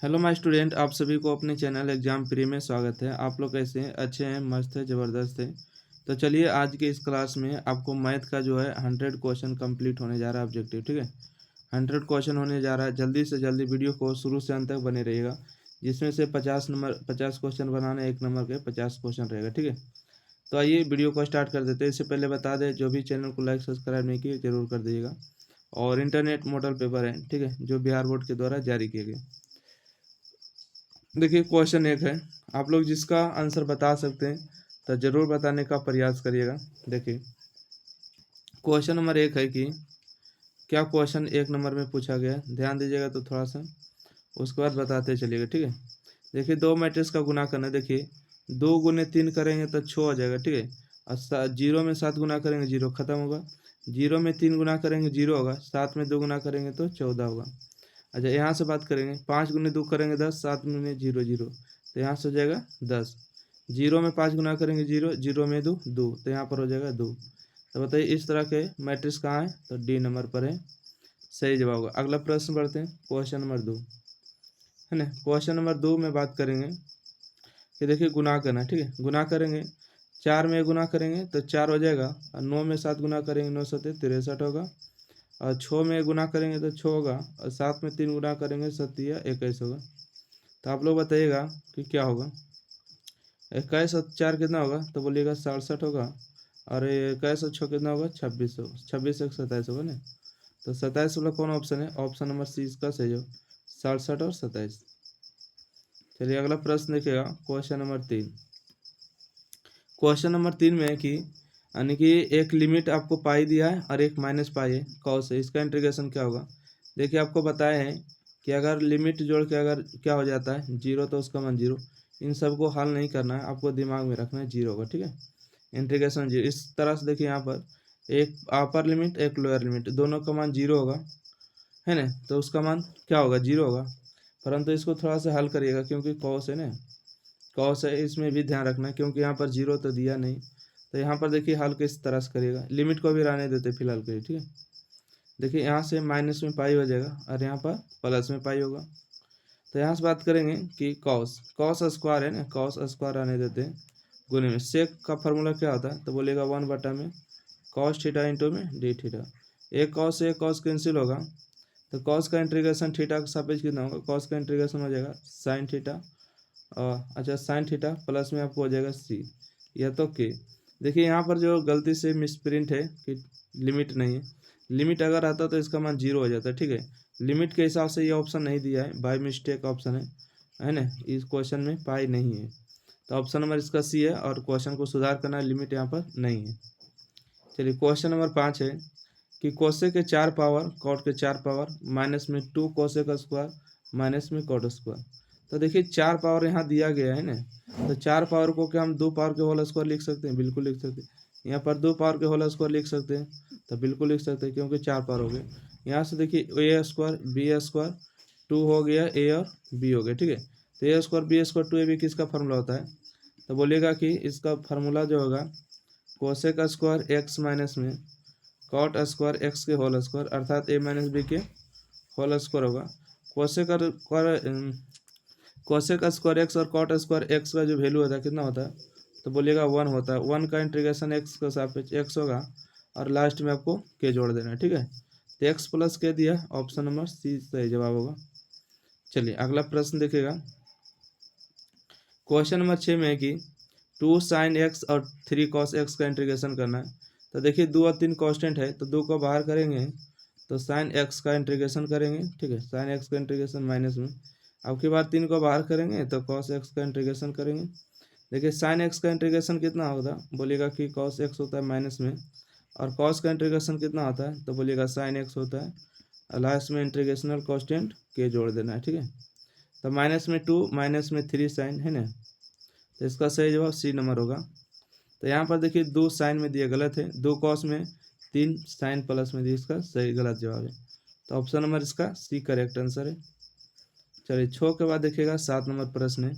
Hello my student, आप सभी को अपने चैनल एग्जाम प्री में स्वागत है। आप लोग कैसे हैं? अच्छे हैं, मस्त है, ज़बरदस्त है। तो चलिए आज के इस क्लास में आपको मैथ का जो है 100 क्वेश्चन कंप्लीट होने जा रहा है ऑब्जेक्टिव। ठीक है, 100 क्वेश्चन होने जा रहा है। जल्दी से जल्दी वीडियो को शुरू से अंत तक बने रहिएगा, जिसमें से 50 क्वेश्चन बनाने, 1 नंबर के 50 क्वेश्चन रहेगा। ठीक है, तो आइए वीडियो को स्टार्ट कर देते हैं। इससे पहले बता दें, जो भी चैनल को लाइक सब्सक्राइब नहीं किए जरूर कर दीजिएगा। और इंटरनेट मॉडल पेपर है, ठीक है, जो बिहार बोर्ड के द्वारा जारी किए गए। देखिए क्वेश्चन 1 है, आप लोग जिसका आंसर बता सकते हैं तो जरूर बताने का प्रयास करिएगा। देखिए क्वेश्चन नंबर 1 है कि क्या क्वेश्चन 1 नंबर में पूछा गया है, ध्यान दीजिएगा तो थोड़ा सा, उसके बाद बताते चलिएगा। ठीक है, देखिए 2 मैट्रिक्स का गुना करना है। देखिए 2 गुने 3 करेंगे तो 6 हो जाएगा। ठीक है, और 0 में 7 गुना करेंगे 0 खत्म होगा। 0 में 3 गुना करेंगे 0 होगा। 7 में 2 गुना करेंगे तो 14 होगा। अच्छा यहाँ से बात करेंगे, 5 गुने 2 करेंगे 10, 7 गुने 0 0, तो यहाँ से हो जाएगा 10। 0 में 5 गुना करेंगे 0, 0 में 2 2, तो यहाँ पर हो जाएगा 2। तो बताइए इस तरह के मैट्रिक्स कहाँ है, तो डी नंबर पर है, सही जवाब होगा। अगला प्रश्न बढ़ते हैं, क्वेश्चन नंबर 2 है ना। क्वेश्चन नंबर 2 में बात करेंगे कि देखिए गुना करना है। ठीक है, गुना करेंगे, 4 में गुना करेंगे तो 4 हो जाएगा, और 9 में 7 गुना करेंगे 9 7 63 होगा, और 6 में गुना करेंगे तो 6 होगा, और 7 में 3 गुना करेंगे 7 21 होगा। तो आप लोग बताइएगा कि क्या होगा। 21 और 4 कितना होगा, तो बोलिएगा 67 होगा, और 21 और 6 कितना होगा 26 होगा। 26 एक 27 होगा ना, तो 27 वाला कौन ऑप्शन है, ऑप्शन नंबर सी इसका सही हो, 67 और 27। चलिए अगला प्रश्न देखिएगा, क्वेश्चन नंबर 3। क्वेश्चन नंबर 3 में है कि यानी कि एक लिमिट आपको पाई दिया है और एक माइनस पाई है कॉस है, इसका इंटीग्रेशन क्या होगा। देखिए आपको बताया है कि अगर लिमिट जोड़ के अगर क्या हो जाता है 0 तो उसका मान 0। इन सब को हल नहीं करना है, आपको दिमाग में रखना है 0 होगा। ठीक है, इंटीग्रेशन 0 इस तरह से। देखिए यहाँ पर एक अपर लिमिट एक लोअर लिमिट, दोनों का मान 0 होगा, है ना, तो उसका मान क्या होगा 0 होगा। परंतु इसको थोड़ा सा हल करिएगा, क्योंकि कॉस है ना, कॉस है, इसमें भी ध्यान रखना है, क्योंकि यहाँ पर 0 तो दिया नहीं। तो यहाँ पर देखिए हल किस तरह से करिएगा, लिमिट को भी रहने देते फिलहाल के लिए। ठीक है, देखिए यहाँ से माइनस में पाई हो जाएगा और यहाँ पर प्लस में पाई होगा। तो यहाँ से बात करेंगे कि कॉस कॉस स्क्वायर है ना, कॉस स्क्वायर रहने देते हैं, गुने में सेक का फॉर्मूला क्या होता है, तो बोलेगा 1 बटा में कॉस थीटा इंटू में डी थीटा। एक कॉस से एक कॉस कैंसिल होगा, तो कॉस का इंटीग्रेशन थीटा का सापेक्ष कितना होगा, कॉस का इंटीग्रेशन हो जाएगा साइन थीटा। अच्छा साइन थीटा प्लस में आपको हो जाएगा सी या तो के। देखिए यहाँ पर जो गलती से मिसप्रिंट है कि लिमिट नहीं है, लिमिट अगर आता तो इसका मान 0 हो जाता है। ठीक है, लिमिट के हिसाब से ये ऑप्शन नहीं दिया है, बाय मिस्टेक ऑप्शन है ना, इस क्वेश्चन में पाई नहीं है। तो ऑप्शन नंबर इसका सी है, और क्वेश्चन को सुधार करना है, लिमिट यहाँ पर नहीं है। चलिए क्वेश्चन नंबर 5 है कि कोसे के 4 पावर कॉट के 4 पावर माइनस में 2 कोसे का स्क्वायर माइनस में कॉट स्क्वायर। तो देखिए 4 पावर यहाँ दिया गया है ना, तो 4 पावर को क्या हम 2 पावर के होल स्क्वायर लिख सकते हैं, बिल्कुल लिख सकते हैं। यहाँ पर 2 पावर के होल स्क्वायर लिख सकते हैं, तो बिल्कुल लिख सकते हैं, क्योंकि 4 पावर हो गए। यहाँ से देखिए ए स्क्वायर बी स्क्वायर 2 हो गया, ए और बी हो गया। ठीक है, तो ए स्क्वायर बी स्क्वायर 2ab किसका फार्मूला होता है, तो बोलिएगा कि इसका फार्मूला जो होगा कोसेक स्क्वायर एक्स माइनस में कॉट स्क्वायर एक्स के होल स्क्वायर, अर्थात ए माइनस बी के होल स्क्वायर होगा। कोसेक स्क्वायर एक्स और कॉट स्क्वायर एक्स का जो वैल्यू होता है कितना होता है, तो बोलिएगा 1 होता है। 1 का इंटीग्रेशन एक्स का सापेक्ष एक्स होगा, और लास्ट में आपको के जोड़ देना है। ठीक है, तो एक्स प्लस के दिया, ऑप्शन नंबर सी सही जवाब होगा। चलिए अगला प्रश्न देखिएगा, क्वेश्चन नंबर 6 में है कि 2 साइन एक्स और 3 कॉस एक्स का इंटीग्रेशन करना है। तो देखिए 2 और 3 कांस्टेंट है, तो 2 को बाहर करेंगे तो साइन एक्स का इंटीग्रेशन करेंगे। ठीक है, साइन एक्स का इंटीग्रेशन माइनस में, अब की बार 3 को बाहर करेंगे तो कॉस एक्स का इंटीग्रेशन करेंगे। देखिए साइन एक्स का इंटीग्रेशन कितना होता है, बोलिएगा कि कॉस एक्स होता है माइनस में, और कॉस का इंटीग्रेशन कितना होता है, तो बोलिएगा साइन एक्स होता है, और लास्ट में इंटीग्रेशनल कांस्टेंट के जोड़ देना है। ठीक है, तो माइनस में 2 माइनस में 3 साइन है ना, तो इसका सही जवाब सी नंबर होगा। तो यहाँ पर देखिए 2 साइन में दिया गलत है, 2 कॉस में 3 साइन प्लस में दिया, इसका सही गलत जवाब है। तो ऑप्शन नंबर इसका सी करेक्ट आंसर है। चलिए 6 के बाद देखिएगा 7 नंबर प्रश्न है।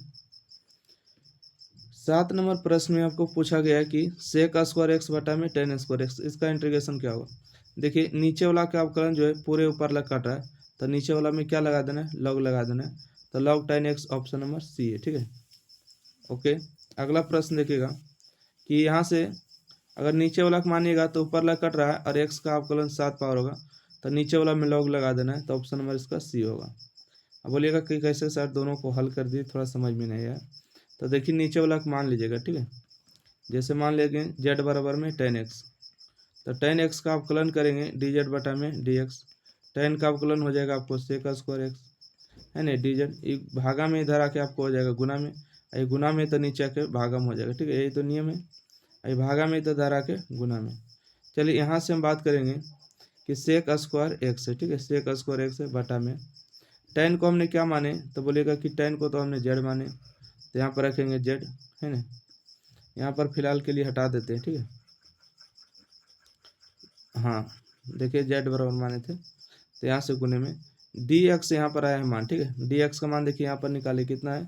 7 नंबर प्रश्न में आपको पूछा गया है कि सेक स्क्वायर एक्स बटा में टेन स्क्वायर एक्स, इसका इंटीग्रेशन क्या होगा। देखिए नीचे वाला का अवकलन जो है पूरे ऊपर लग काटा है, तो नीचे वाला में क्या लगा देना है, लॉग लगा देना है, तो log tan x option number C है। ठीक है, ओके। अगला प्रश्न देखिएगा कि यहाँ से अगर नीचे वाला को मानिएगा तो ऊपर वाला कट रहा है और x का अवकलन 7 पावर होगा, तो नीचे वाला में log लगा देना है, तो ऑप्शन नंबर इसका सी होगा। अब बोलिएगा कि कैसे सर दोनों को हल कर दिए, थोड़ा समझ में नहीं आया। तो देखिए नीचे वाला को मान लीजिएगा। ठीक है, जैसे मान लेंगे z बराबर में tan x, तो tan x का अवकलन करेंगे dz बटा में dx। tan का अवकलन हो जाएगा आपको sec स्क्वायर x है ना, dz भागा में इधर आके आपको हो जाएगा गुना में, ये गुना में तो नीचे आके भागा में हो जाएगा। ठीक है, यही तो नियम है, ये भागा में तो इधर आके गुना में। चलिए यहाँ से हम बात करेंगे कि sec स्क्वायर x है। ठीक है, sec स्क्वायर x है बटा में tan को हमने क्या माने, तो बोलेगा कि tan को तो हमने z माने, तो यहाँ पर रखेंगे z है ना, यहाँ पर फिलहाल के लिए हटा देते हैं। ठीक है, हाँ देखिए z बराबर माने थे, तो यहाँ से गुने में dx यहाँ पर आया है मान। ठीक है, dx का मान देखिए यहाँ पर निकाले कितना है,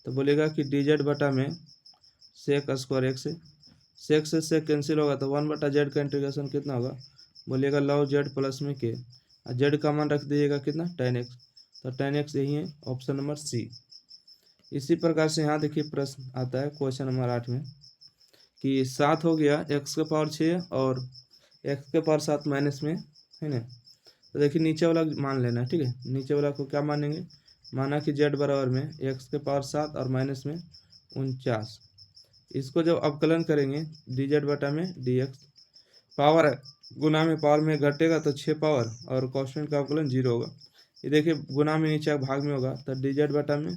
तो बोलेगा कि dz बटा में sec स्क्वायर x है, sec से sec कैंसिल होगा तो 1 बटा z का इंटीग्रेशन कितना होगा, बोलिएगा log z प्लस में k, z का मान रख दीजिएगा कितना tan x, तो tan x यही है ऑप्शन नंबर सी। इसी प्रकार से यहाँ देखिए प्रश्न आता है क्वेश्चन नंबर 8 में कि 7 हो गया x के पावर 6 और x के पावर 7 माइनस में है ना, तो देखिए नीचे वाला मान लेना है। ठीक है, नीचे वाला को क्या मानेंगे, माना कि z बराबर में x के पावर 7 और माइनस में 49, इसको जब अवकलन करेंगे dz बटा में dx, पावर है गुना में पावर में घटेगा तो 6 पावर और कांस्टेंट का अवकलन 0 होगा। ये देखिए गुना में नीचे भाग में होगा तो dz बटा में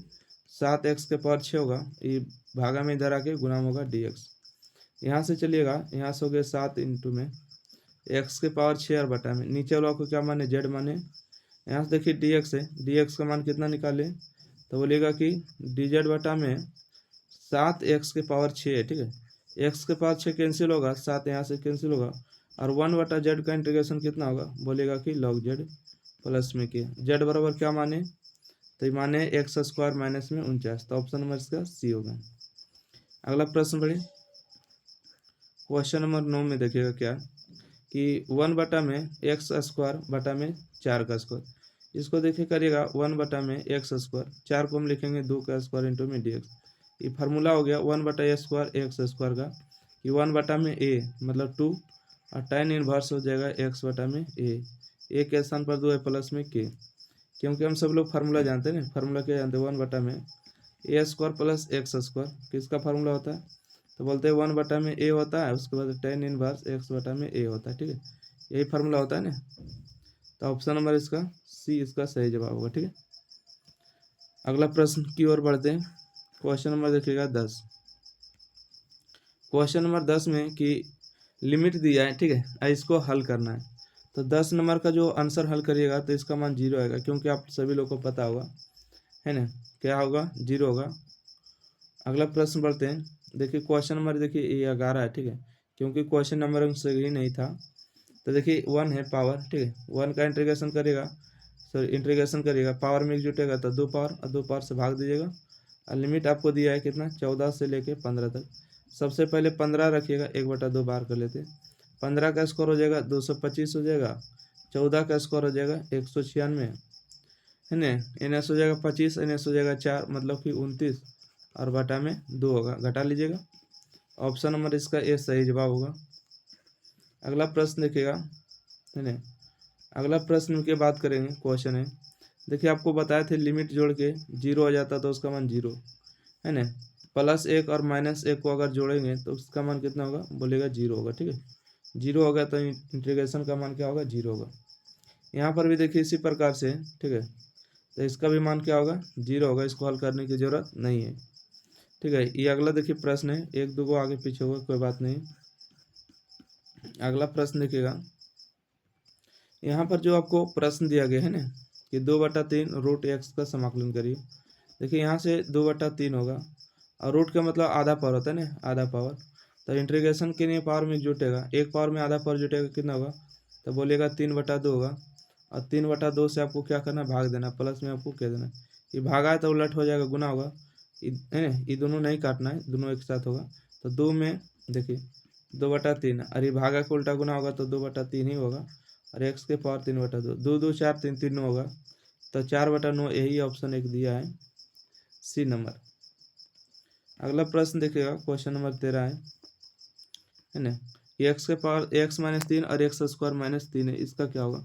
7x के पावर 6 होगा, ये भागा में इधर आके गुना में होगा dx। यहाँ से चलिएगा, यहाँ से हो गया 7 इंटू में x के पावर 6 और बटा में नीचे वाला को क्या माने z माने, यहाँ से देखिए dx है, dx का मान कितना निकाले, तो बोलिएगा कि dz बटा में 7x के पावर 6 है। ठीक है, x के पावर 6 कैंसिल होगा, 7 यहाँ से कैंसिल होगा और 1 बटा z का इंटीग्रेशन कितना होगा, बोलेगा कि log z प्लस में के z बराबर क्या माने, तो ये माने x स्क्वायर माइनस में 49, तो ऑप्शन नंबर इसका सी होगा। अगला प्रश्न बढ़े, क्वेश्चन नंबर 9 में देखिएगा क्या कि 1 बटा में x स्क्वायर बटा में 4 का स्क्वायर, इसको देखिए करिएगा 1 बटा में x स्क्वायर, 4 को हम लिखेंगे 2 का स्क्वायर इंटू में dx, ये फार्मूला हो गया 1 बटा ए स्क्वायर एक्स स्क्वायर का, कि 1 बटा में a मतलब 2 और tan इनवर्स हो जाएगा x बटा में a के स्थान पर 2 है प्लस में k, क्योंकि हम सब लोग फार्मूला जानते हैं ना, फार्मूला क्या जानते हैं, 1 बटा में ए स्क्वायर प्लस एक्स स्क्वायर, किसका फार्मूला होता है, तो बोलते हैं 1 बटा में a होता है, उसके बाद tan इनवर्स x बटा में a होता है। ठीक है, यही फार्मूला होता है ना, तो ऑप्शन नंबर इसका सी इसका सही जवाब होगा। ठीक है, अगला प्रश्न की ओर बढ़ते हैं, क्वेश्चन नंबर देखिएगा 10। क्वेश्चन नंबर 10 में कि लिमिट दिया है। ठीक है, इसको हल करना है, तो 10 नंबर का जो आंसर हल करिएगा तो इसका मान 0 आएगा, क्योंकि आप सभी लोग को पता होगा है ना, क्या होगा 0 होगा। अगला प्रश्न बढ़ते हैं, देखिए क्वेश्चन नंबर देखिए ये 11 है। ठीक है, क्योंकि क्वेश्चन नंबर सही नहीं था, तो देखिए 1 है पावर। ठीक है, 1 का इंटीग्रेशन करिएगा, सॉरी इंटीग्रेशन करिएगा, पावर में जुटेगा तो 2 पावर और 2 पावर से भाग दीजिएगा, और लिमिट आपको दिया है कितना 14 से लेके 15 तक। सबसे पहले 15 रखिएगा, 1/2 बार कर लेते, 15 का स्कोर हो जाएगा 225 हो जाएगा, 14 का स्कोर हो जाएगा 196 है ना, एनएस हो जाएगा 25, एनएस हो जाएगा 4 मतलब कि 29 और बटा में 2 होगा, घटा लीजिएगा, ऑप्शन नंबर इसका ए सही जवाब होगा। अगला प्रश्न देखिएगा है ना, अगला प्रश्न की बात करेंगे, क्वेश्चन है देखिए आपको बताए थे लिमिट जोड़ के 0 हो जाता तो उसका मान 0 है ना, +1 और -1 को अगर जोड़ेंगे तो उसका मान कितना होगा, बोलेगा 0 होगा। ठीक है, 0 होगा तो इंटीग्रेशन का मान क्या होगा 0 होगा। यहाँ पर भी देखिए इसी प्रकार से, ठीक है, तो इसका भी मान क्या होगा 0 होगा, इसको हल करने की जरूरत नहीं है। ठीक है, ये अगला देखिए प्रश्न है, 1-2 को आगे पीछे होगा कोई बात नहीं। अगला प्रश्न देखिएगा, यहाँ पर जो आपको प्रश्न दिया गया है ना कि 2/3 रूट x का समाकलन करिए, देखिए यहाँ से 2/3 होगा और रूट का मतलब आधा पावर होता है ना, आधा पावर, तो इंटीग्रेशन के लिए पावर में जुटेगा, एक पावर में आधा पावर जुटेगा कितना होगा, तो बोलिएगा 3/2 होगा, और 3/2 से आपको क्या करना भाग देना, प्लस में आपको कह देना, ये भागा है तो उलट हो जाएगा गुना होगा, है ना, ये दोनों नहीं काटना है, दोनों एक साथ होगा, तो 2 में देखिए 2/3 और ये भागा का उल्टा गुना होगा तो 2/3 ही होगा, और x के पावर 3/2, 2 2 4 3 3 होगा, तो 4/9 यही ऑप्शन एक दिया है, सी नंबर। अगला प्रश्न देखिएगा, क्वेश्चन नंबर 13 है ना। एक्स के पावर x-3 और x² -3 है, इसका क्या होगा।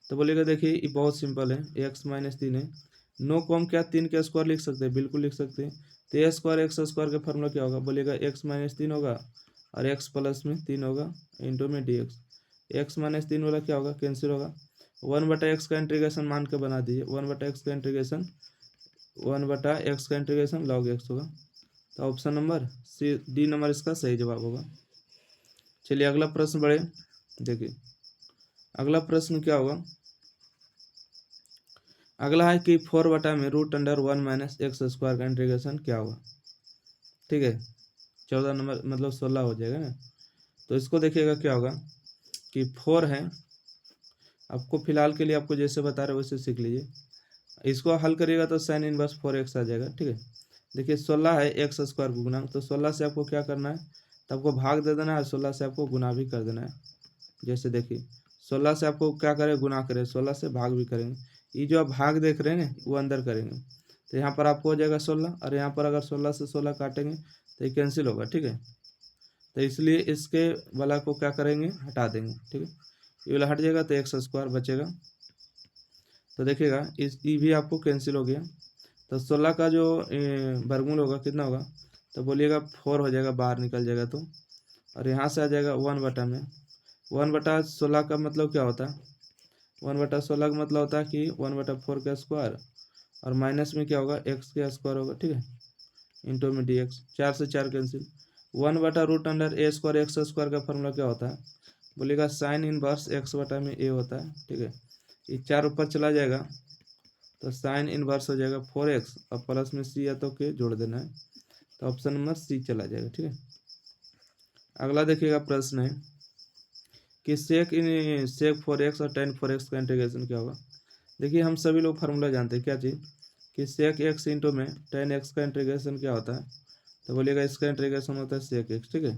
तो बोलेगा देखिए ये बहुत सिंपल है, x-3 है, नो कॉम क्या 3 का स्क्वायर लिख सकते हैं, बिल्कुल लिख सकते हैं। तो ए स्क्वायर x² का फॉर्मूला क्या होगा, बोलेगा x-3 होगा और x+3 होगा इंटू में dx। x-3 वाला क्या होगा, कैंसिल होगा। 1/x का इंटीग्रेशन मान के बना दीजिए, 1/x का इंटीग्रेशन log x होगा। तो option number C D number इसका सही जवाब होगा। चलिए अगला प्रश्न बढ़े, देखिए अगला प्रश्न क्या होगा। अगला है कि 4/√(1 - x² का इंटीग्रेशन क्या होगा। ठीक है, 14 नंबर मतलब 16 हो जाएगा ना। तो इसको देखिएगा क्या होगा कि 4 है, आपको फिलहाल के लिए आपको जैसे बता रहे वैसे सीख लीजिए। इसको हल करिएगा तो sin इनवर्स 4x आ जाएगा। ठीक है, देखिए 16 है x² को गुना, तो 16 से आपको क्या करना है, तो आपको भाग दे देना है, 16 से आपको गुना भी कर देना है। जैसे देखिए 16 से आपको क्या करें, गुना करें, 16 से भाग भी करेंगे। ये जो आप भाग देख रहे हैं ना वो अंदर करेंगे, तो यहाँ पर आपको हो जाएगा 16, और यहाँ पर अगर 16 से 16 काटेंगे तो ये कैंसिल होगा। ठीक है, तो इसलिए इसके वाला को क्या करेंगे, हटा देंगे। ठीक है, ये वाला हट जाएगा तो x² बचेगा। तो देखिएगा इस ई भी आपको कैंसिल हो गया। तो 16 का जो वर्गमूल होगा कितना होगा, तो बोलिएगा 4 हो जाएगा, बाहर निकल जाएगा तो, और यहाँ से आ जाएगा 1/16 का मतलब क्या होता है, 1/16 का मतलब होता है कि 1/4 का स्क्वायर, और माइनस में क्या होगा, x का स्क्वायर होगा। ठीक है, इंटू में dx, 4 से 4 कैंसिल। 1/√(a² x² का फॉर्मूला क्या होता है, बोलेगा sin इनवर्स x/a होता है। ठीक है, ये 4 ऊपर चला जाएगा तो sin इनवर्स हो जाएगा 4x, और प्लस में c या तो के जोड़ देना है, तो ऑप्शन नंबर सी चला जाएगा। ठीक है, अगला देखिएगा प्रश्न है कि sec 4x और tan 4x का इंटीग्रेशन क्या होगा। देखिए हम सभी लोग फार्मूला जानते हैं, क्या चीज़ कि sec x इंटू में tan x का इंटीग्रेशन क्या होता है, तो बोलिएगा इसका इंटीग्रेशन होता है sec x। ठीक है,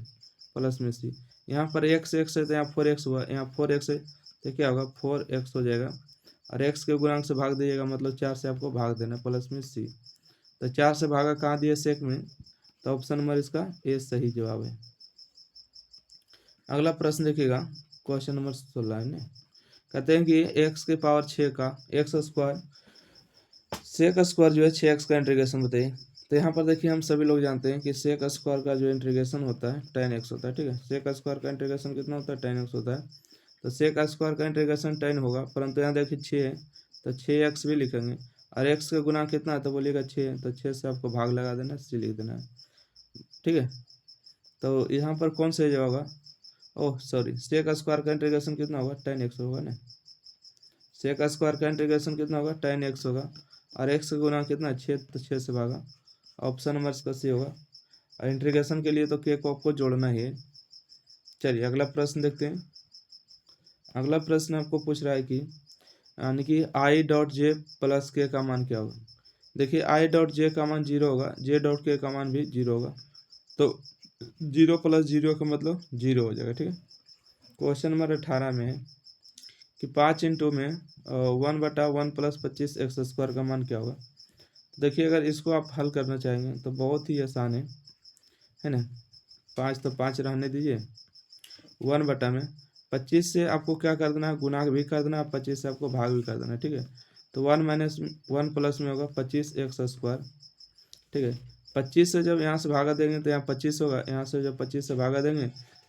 प्लस में c, यहाँ पर x है तो यहाँ 4x हुआ, यहाँ 4x है तो क्या होगा 4x हो जाएगा, और x के गुणांक से भाग दीजिएगा, मतलब 4 से आपको भाग देना, प्लस में c। तो 4 से भागा कहाँ दिए, sec में, तो ऑप्शन नंबर इसका ए सही जवाब है। अगला प्रश्न देखिएगा, क्वेश्चन नंबर 16 है ना। कहते हैं कि x के पावर 6 का sec² जो है 6x का इंटीग्रेशन बताइए। तो यहाँ पर देखिए हम सभी लोग जानते हैं कि sec² का जो इंटीग्रेशन होता है tan x होता है। ठीक है, sec² का इंटीग्रेशन कितना होता है, tan x होता है। तो sec² का इंटीग्रेशन tan होगा, परंतु यहाँ देखिए 6 है तो 6x भी लिखेंगे, और x का गुना कितना है, तो बोलिएगा 6 है, तो 6 से आपको भाग लगा देना है, c लिख देना है। ठीक है, तो यहाँ पर कौन सा जवाब होगा, ओह सॉरी, sec² का इंटीग्रेशन कितना होगा, tan x होगा ना। sec² का इंटीग्रेशन कितना होगा, tan x होगा, और x का गुना कितना 6, तो 6 से भागा, ऑप्शन नंबर इसका सी होगा। और इंटीग्रेशन के लिए तो k को आपको जोड़ना ही है। चलिए अगला प्रश्न देखते हैं। अगला प्रश्न आपको पूछ रहा है कि यानी कि i.j प्लस k का मान क्या होगा। देखिए i.j का मान 0 होगा, j.k का मान भी 0 होगा, तो 0 + 0 का मतलब 0 हो जाएगा। ठीक है, क्वेश्चन नंबर 18 में है कि 5 इंटू में 1/1 + 25x² का मान क्या होगा। देखिए अगर इसको आप हल करना चाहेंगे तो बहुत ही आसान है ना। 5 तो 5 रहने दीजिए, 1 में 25 से आपको क्या कर देना है, गुना भी कर देना है, 25 से आपको भाग भी कर देना है। ठीक है, तो 1 प्लस में होगा 25x²। ठीक है, 25 से जब यहाँ से भागा देंगे तो यहाँ 25 होगा, यहाँ से जब 25 से भागा देंगे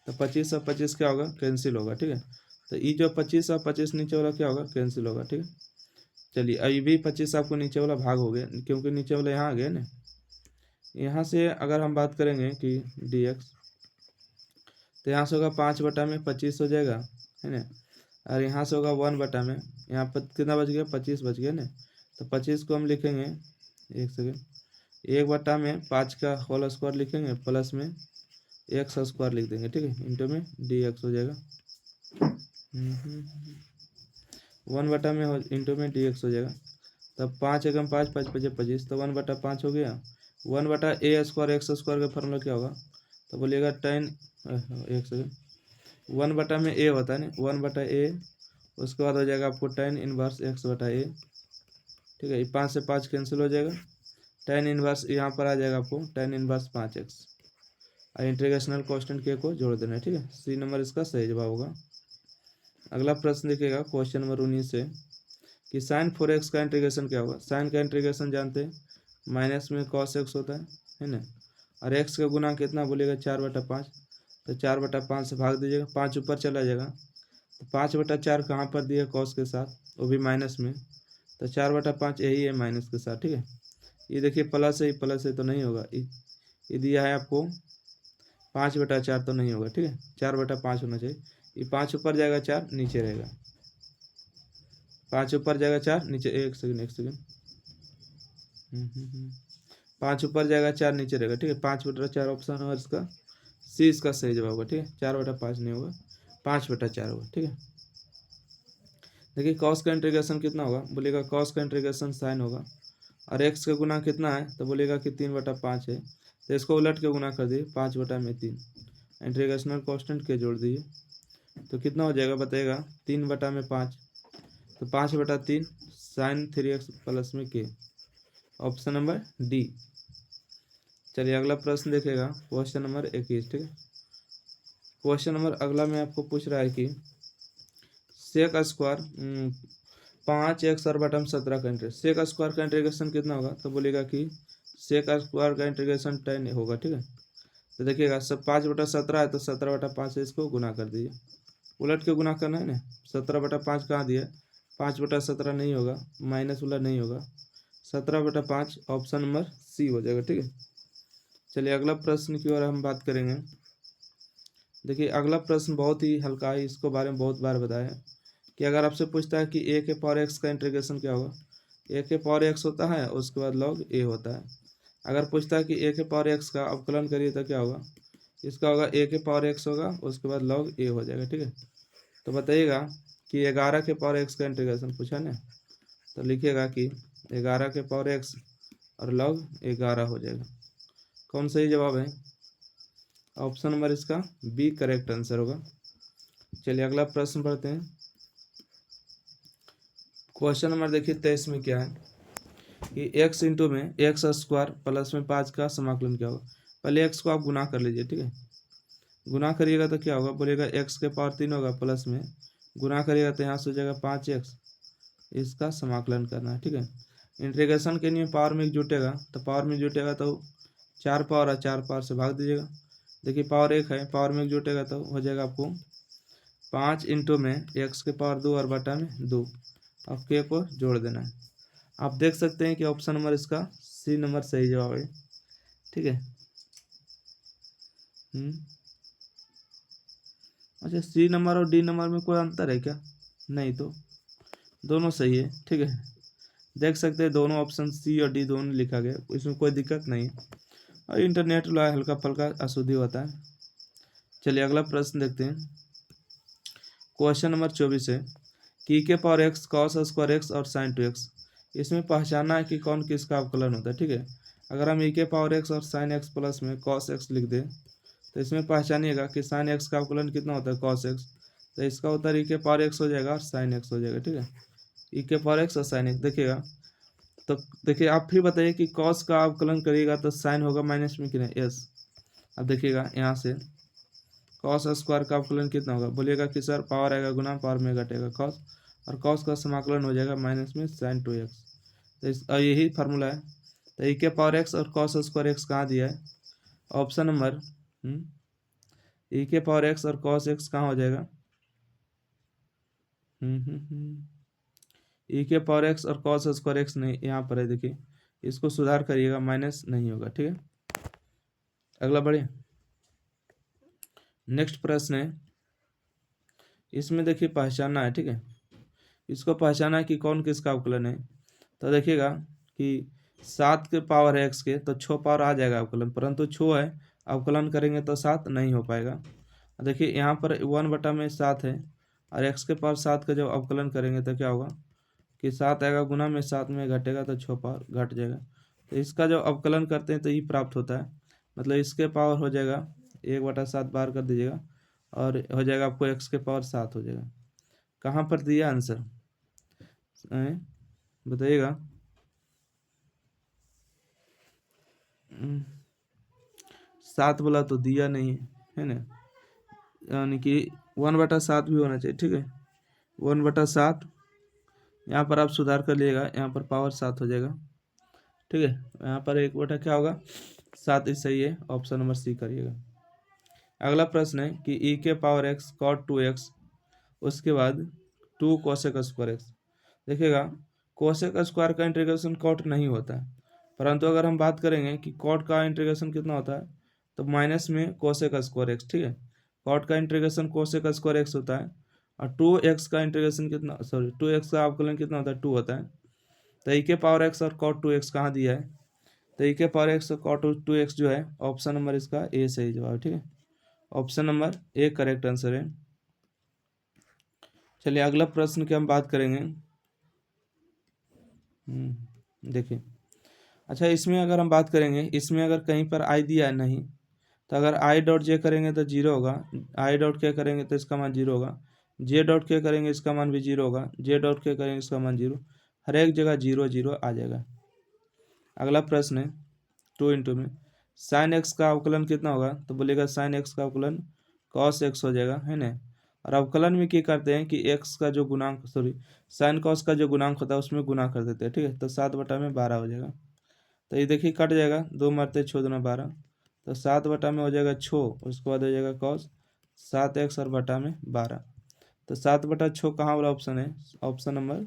तो 25 और 25 क्या होगा, कैंसिल होगा। ठीक है, तो ये जो 25 और 25 नीचे वाला क्या होगा, कैंसिल होगा। ठीक है, चलिए अभी भी 25 आपको नीचे वाला भाग हो गया, क्योंकि नीचे वाला यहाँ आ गया ना। यहाँ से अगर हम बात करेंगे कि dx, तो यहाँ से होगा 5/25 हो जाएगा, है ना, और यहाँ से होगा 1 में, यहाँ पर कितना बच गया, 25 बच गया ना। तो 25 को हम लिखेंगे, एक सेकेंड, 1/5 का होल स्क्वायर लिखेंगे, प्लस में x² लिख देंगे। ठीक है, इंटू में dx हो जाएगा, 1 में हो इंटू में dx हो जाएगा। तब 5 एकम 5, 5 5 25, तो 1/5 हो गया। 1/a² x² का फॉर्मूला क्या होगा, तो बोलिएगा tan, एक सेकेंड, 1 में a होता है ना, 1/a, उसके बाद हो जाएगा आपको tan इनवर्स x/a, ठीक है। ये 5 से 5 कैंसिल हो जाएगा, tan इनवर्स यहाँ पर आ जाएगा आपको tan इनवर्स 5x, और इंटीग्रेशनल कांस्टेंट के को जोड़ देना है, ठीक है। सी नंबर इसका सही जवाब होगा। अगला प्रश्न देखिएगा क्वेश्चन नंबर 19 से कि साइन 4x का इंटीग्रेशन क्या होगा। साइन का इंटीग्रेशन जानते हैं, माइनस में cos x होता है ना, और x का गुना कितना बोलेगा 4/5, तो 4/5 से भाग दीजिएगा, 5 ऊपर चला जाएगा, तो 5/4 कहाँ पर दिया cos के साथ, वो भी माइनस में, तो 4/5 यही है माइनस के साथ, ठीक है। ये देखिए प्लस है तो नहीं होगा, ये दिया है आपको 5/4 तो नहीं होगा, ठीक है, 4/5 होना चाहिए। ये 5 ऊपर जाएगा 4 नीचे रहेगा, 5 ऊपर जाएगा 4 नीचे, एक सेकंड 5 ऊपर जाएगा 4 नीचे रहेगा, ठीक है। 5/4 ऑप्शन होगा इसका सी, इसका सही जवाब होगा, ठीक है। 4/5 नहीं होगा, 5/4 होगा, ठीक है। देखिए कॉस का इंटीग्रेशन कितना होगा, बोलेगा कॉस का इंटीग्रेशन साइन होगा, और एक्स का गुना कितना है, तो बोलेगा कि 3/5 है, तो इसको उलट के गुना कर दिए 5/3, इंटीग्रेशनल कांस्टेंट के जोड़ दिए, तो कितना हो जाएगा बताइएगा, 3/5, तो 5/3 साइन 3x प्लस में के, ऑप्शन नंबर डी। चलिए अगला प्रश्न देखेगा क्वेश्चन नंबर 21, ठीक है। क्वेश्चन नंबर अगला में आपको पूछ रहा है कि सेक स्क्वायर 5x और बटम 17 का इंटीग्रेशन, सेक स्क्वायर का इंटीग्रेशन कितना होगा, तो बोलेगा कि सेक स्क्वायर का इंटीग्रेशन 10 होगा, ठीक है। तो देखिएगा सब 5/17 है, तो 17/5 से इसको गुना कर दीजिए, उलट के गुना करना है ना, 17/5 कहाँ दिया, 5/17 नहीं होगा, माइनस वाला नहीं होगा, 17/5 ऑप्शन नंबर सी हो जाएगा, ठीक है। चलिए अगला प्रश्न की ओर हम बात करेंगे। देखिए अगला प्रश्न बहुत ही हल्का है, इसको बारे में बहुत बार बताया है कि अगर आपसे पूछता है कि ए के पावर एक्स का इंटीग्रेशन क्या होगा, ए के पावर एक्स होता है, उसके बाद लॉग ए होता है। अगर पूछता है कि ए के पावर एक्स का अवकलन करिए तो क्या होगा, इसका होगा ए के पावर एक्स होगा, उसके बाद लॉग ए हो जाएगा, ठीक है। तो बताइएगा कि 11 के पावर एक्स का इंटीग्रेशन पूछा ना, तो लिखिएगा कि 11 के पावर एक्स और लॉग 11 हो जाएगा। कौन सही जवाब है, ऑप्शन नंबर इसका बी करेक्ट आंसर होगा। चलिए अगला प्रश्न पढ़ते हैं। क्वेश्चन नंबर देखिए 23 में क्या है कि x इंटू में एक्स स्क्वायर प्लस में 5 का समाकलन क्या होगा। पहले x को आप गुना कर लीजिए, ठीक है। गुना करिएगा तो क्या होगा, बोलेगा x के पावर 3 होगा, प्लस में गुना करिएगा तो यहाँ से हो जाएगा 5x, इसका समाकलन करना है, ठीक है। इंटीग्रेशन के लिए पावर में जुटेगा, तो पावर में जुटेगा तो 4 पावर है, 4 पावर से भाग दीजिएगा। देखिए पावर 1 है, पावर में जुटेगा तो हो जाएगा आपको 5 इंटू में x के पावर 2 और बटा में 2, अब के को जोड़ देना है। आप देख सकते हैं कि ऑप्शन नंबर इसका सी नंबर सही जवाब है, ठीक है। अच्छा सी नंबर और डी नंबर में कोई अंतर है क्या, नहीं, तो दोनों सही है, ठीक है। देख सकते हैं दोनों ऑप्शन सी और डी दोनों लिखा गया, इसमें कोई दिक्कत नहीं है, और इंटरनेट वाला हल्का फुल्का अशुद्धि होता है। चलिए अगला प्रश्न देखते हैं। क्वेश्चन नंबर 24 है कि के power x cos square x और साइन 2x, इसमें पहचानना है कि कौन किसका अवकलन होता है, ठीक है। अगर हम ई के पावर एक्स और साइन एक्स प्लस में कॉस एक्स लिख दें, तो इसमें पहचानिएगा कि साइन एक्स का अवकलन कितना होता है, कॉस एक्स, तो इसका उत्तर ई के पावर एक्स हो जाएगा और साइन एक्स हो जाएगा, ठीक है। ई के पावर एक्स और साइन एक्स देखिएगा, तो देखिए आप फिर बताइए कि कॉस का अवकलन करिएगा तो साइन होगा माइनस में कि नहीं, यस। अब देखिएगा यहाँ से कॉस स्क्वायर का अवकलन कितना होगा, बोलिएगा कि सर पावर आएगा गुना, पावर में घटेगा कॉस, और कॉस का समाकलन हो जाएगा माइनस में साइन 2x, तो यही फार्मूला है। तो ई के पावर एक्स और कॉस स्क्वायर एक्स कहाँ दिया है, ऑप्शन नंबर ई के पावर एक्स और कॉस एक्स कहाँ हो जाएगा, ई के पावर एक्स और कॉस स्क्वायर एक्स नहीं, यहाँ पर है, देखिए इसको सुधार करिएगा, माइनस नहीं होगा, ठीक है। अगला बढ़े, नेक्स्ट प्रश्न है, इसमें देखिए पहचानना है, ठीक है। इसको पहचाना है कि कौन किसका अवकलन है, तो देखिएगा कि 7 के पावर है एक्स के, तो 6 पावर आ जाएगा अवकलन, परंतु 6 है, अवकलन करेंगे तो 7 नहीं हो पाएगा। देखिए यहाँ पर 1/7 है, और एक्स के पावर 7 का जब अवकलन करेंगे तो क्या होगा कि 7 आएगा, गुना में 7 में घटेगा तो 6 पावर घट जाएगा, तो इसका जब अवकलन करते हैं तो ये प्राप्त होता है, मतलब इसके पावर हो जाएगा 1/7 बाहर कर दीजिएगा, और हो जाएगा आपको एक्स के पावर 7 हो जाएगा। कहाँ पर दिया आंसर बताइएगा। 7 बोला तो दिया नहीं है ना, यानी कि 1/7 भी होना चाहिए, ठीक है। 1/7 यहाँ पर आप सुधार कर लीजिएगा, यहाँ पर पावर 7 हो जाएगा, ठीक है। यहाँ पर 1 क्या होगा 7 ही सही है, ऑप्शन नंबर सी करिएगा। अगला प्रश्न है कि e के पावर x cot 2x, उसके बाद 2 कोसेक स्क्वायर x। देखिएगा कोसेक स्क्वायर का इंटीग्रेशन कॉट नहीं होता है, परंतु अगर हम बात करेंगे कि कॉट का इंटीग्रेशन कितना होता है तो माइनस में कोसेक स्क्वायर एक्स, ठीक है। कॉट का इंटीग्रेशन कोसेक स्क्वायर एक्स होता है और 2x का इंटीग्रेशन कितना, सॉरी 2x का अवकलन कितना होता है 2 होता है। तो e के पावर x और कॉट 2x कहाँ दिया है, तो e के पावर x और कॉट 2x जो है ऑप्शन नंबर इसका ए सही जवाब, ठीक है। Option number A correct answer है। चलिए अगला प्रश्न की हम बात करेंगे। देखिए, अच्छा इसमें अगर हम बात करेंगे, इसमें अगर कहीं पर आई दिया नहीं तो अगर आई डॉट जे करेंगे तो 0 होगा, आई डॉट के करेंगे तो इसका मान 0 होगा, जे डॉट के करेंगे इसका मान भी 0 होगा, जे डॉट के करेंगे इसका मान 0, हर एक जगह 0 0 आ जाएगा। अगला प्रश्न है 2 इंटू में साइन एक्स का अवकलन कितना होगा, तो बोलेगा साइन एक्स का अवकलन कॉस एक्स हो जाएगा, है ना। और अवकलन में क्या करते हैं कि एक्स का जो गुणांक, सॉरी साइन कॉस का जो गुणांक होता है उसमें गुना कर देते हैं, ठीक है। तो 7/12 हो जाएगा। तो ये देखिए कट जाएगा, 2 मरते 6 दूना 12, तो 7/में हो जाएगा 6, उसके बाद हो जाएगा कॉस 7x और बटा में 12। तो 7/6 कहाँ वाला ऑप्शन है, ऑप्शन नंबर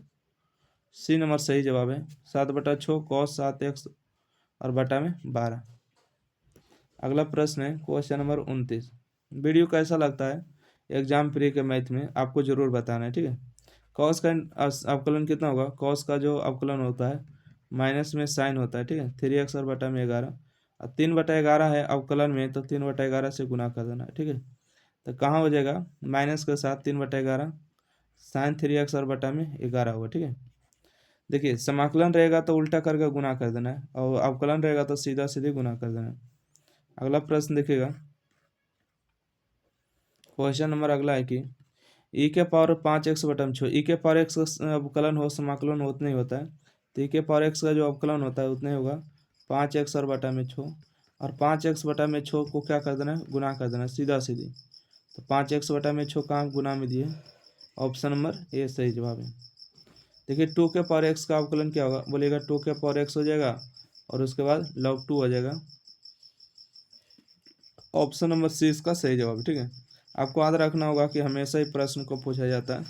सी नंबर सही जवाब है। 7/6 कॉस 7x और बटा में 12। अगला प्रश्न है क्वेश्चन नंबर 29। वीडियो कैसा लगता है एग्जाम प्री के मैथ में आपको जरूर बताना है, ठीक है। कॉस का अवकलन कितना होगा, कॉस का जो अवकलन होता है माइनस में साइन होता है, ठीक है। 3x और बटा में 11, और 3/11 है अवकलन में, तो 3/11 से गुना कर देना है, ठीक है। तो कहाँ हो जाएगा माइनस के साथ 3/11 साइन 3x और बटा में 11 होगा, ठीक है। देखिए समाकलन रहेगा तो उल्टा करके गुना कर देना है, और अवकलन रहेगा तो सीधा सीधे गुना कर देना है। अगला प्रश्न देखिएगा, क्वेश्चन नंबर अगला है कि ई के पावर 5x/6, ई के पावर x का अवकलन हो समाकलन हो उतना ही होता है, तो ई के पावर x का जो अवकलन होता है उतना ही होगा 5x और बटा में 6, और 5x बटा में 6 को क्या कर देना है गुना कर देना है सीधा सीधी। तो 5x बटा में 6 कहाँ गुना में दिए, ऑप्शन नंबर ए सही जवाब है। देखिए 2 के पावर x का अवकलन क्या होगा, बोलेगा 2 के पावर x हो जाएगा और उसके बाद log 2 हो जाएगा, ऑप्शन नंबर सी इसका सही जवाब है, ठीक है। आपको याद रखना होगा कि हमेशा ही प्रश्न को पूछा जाता है,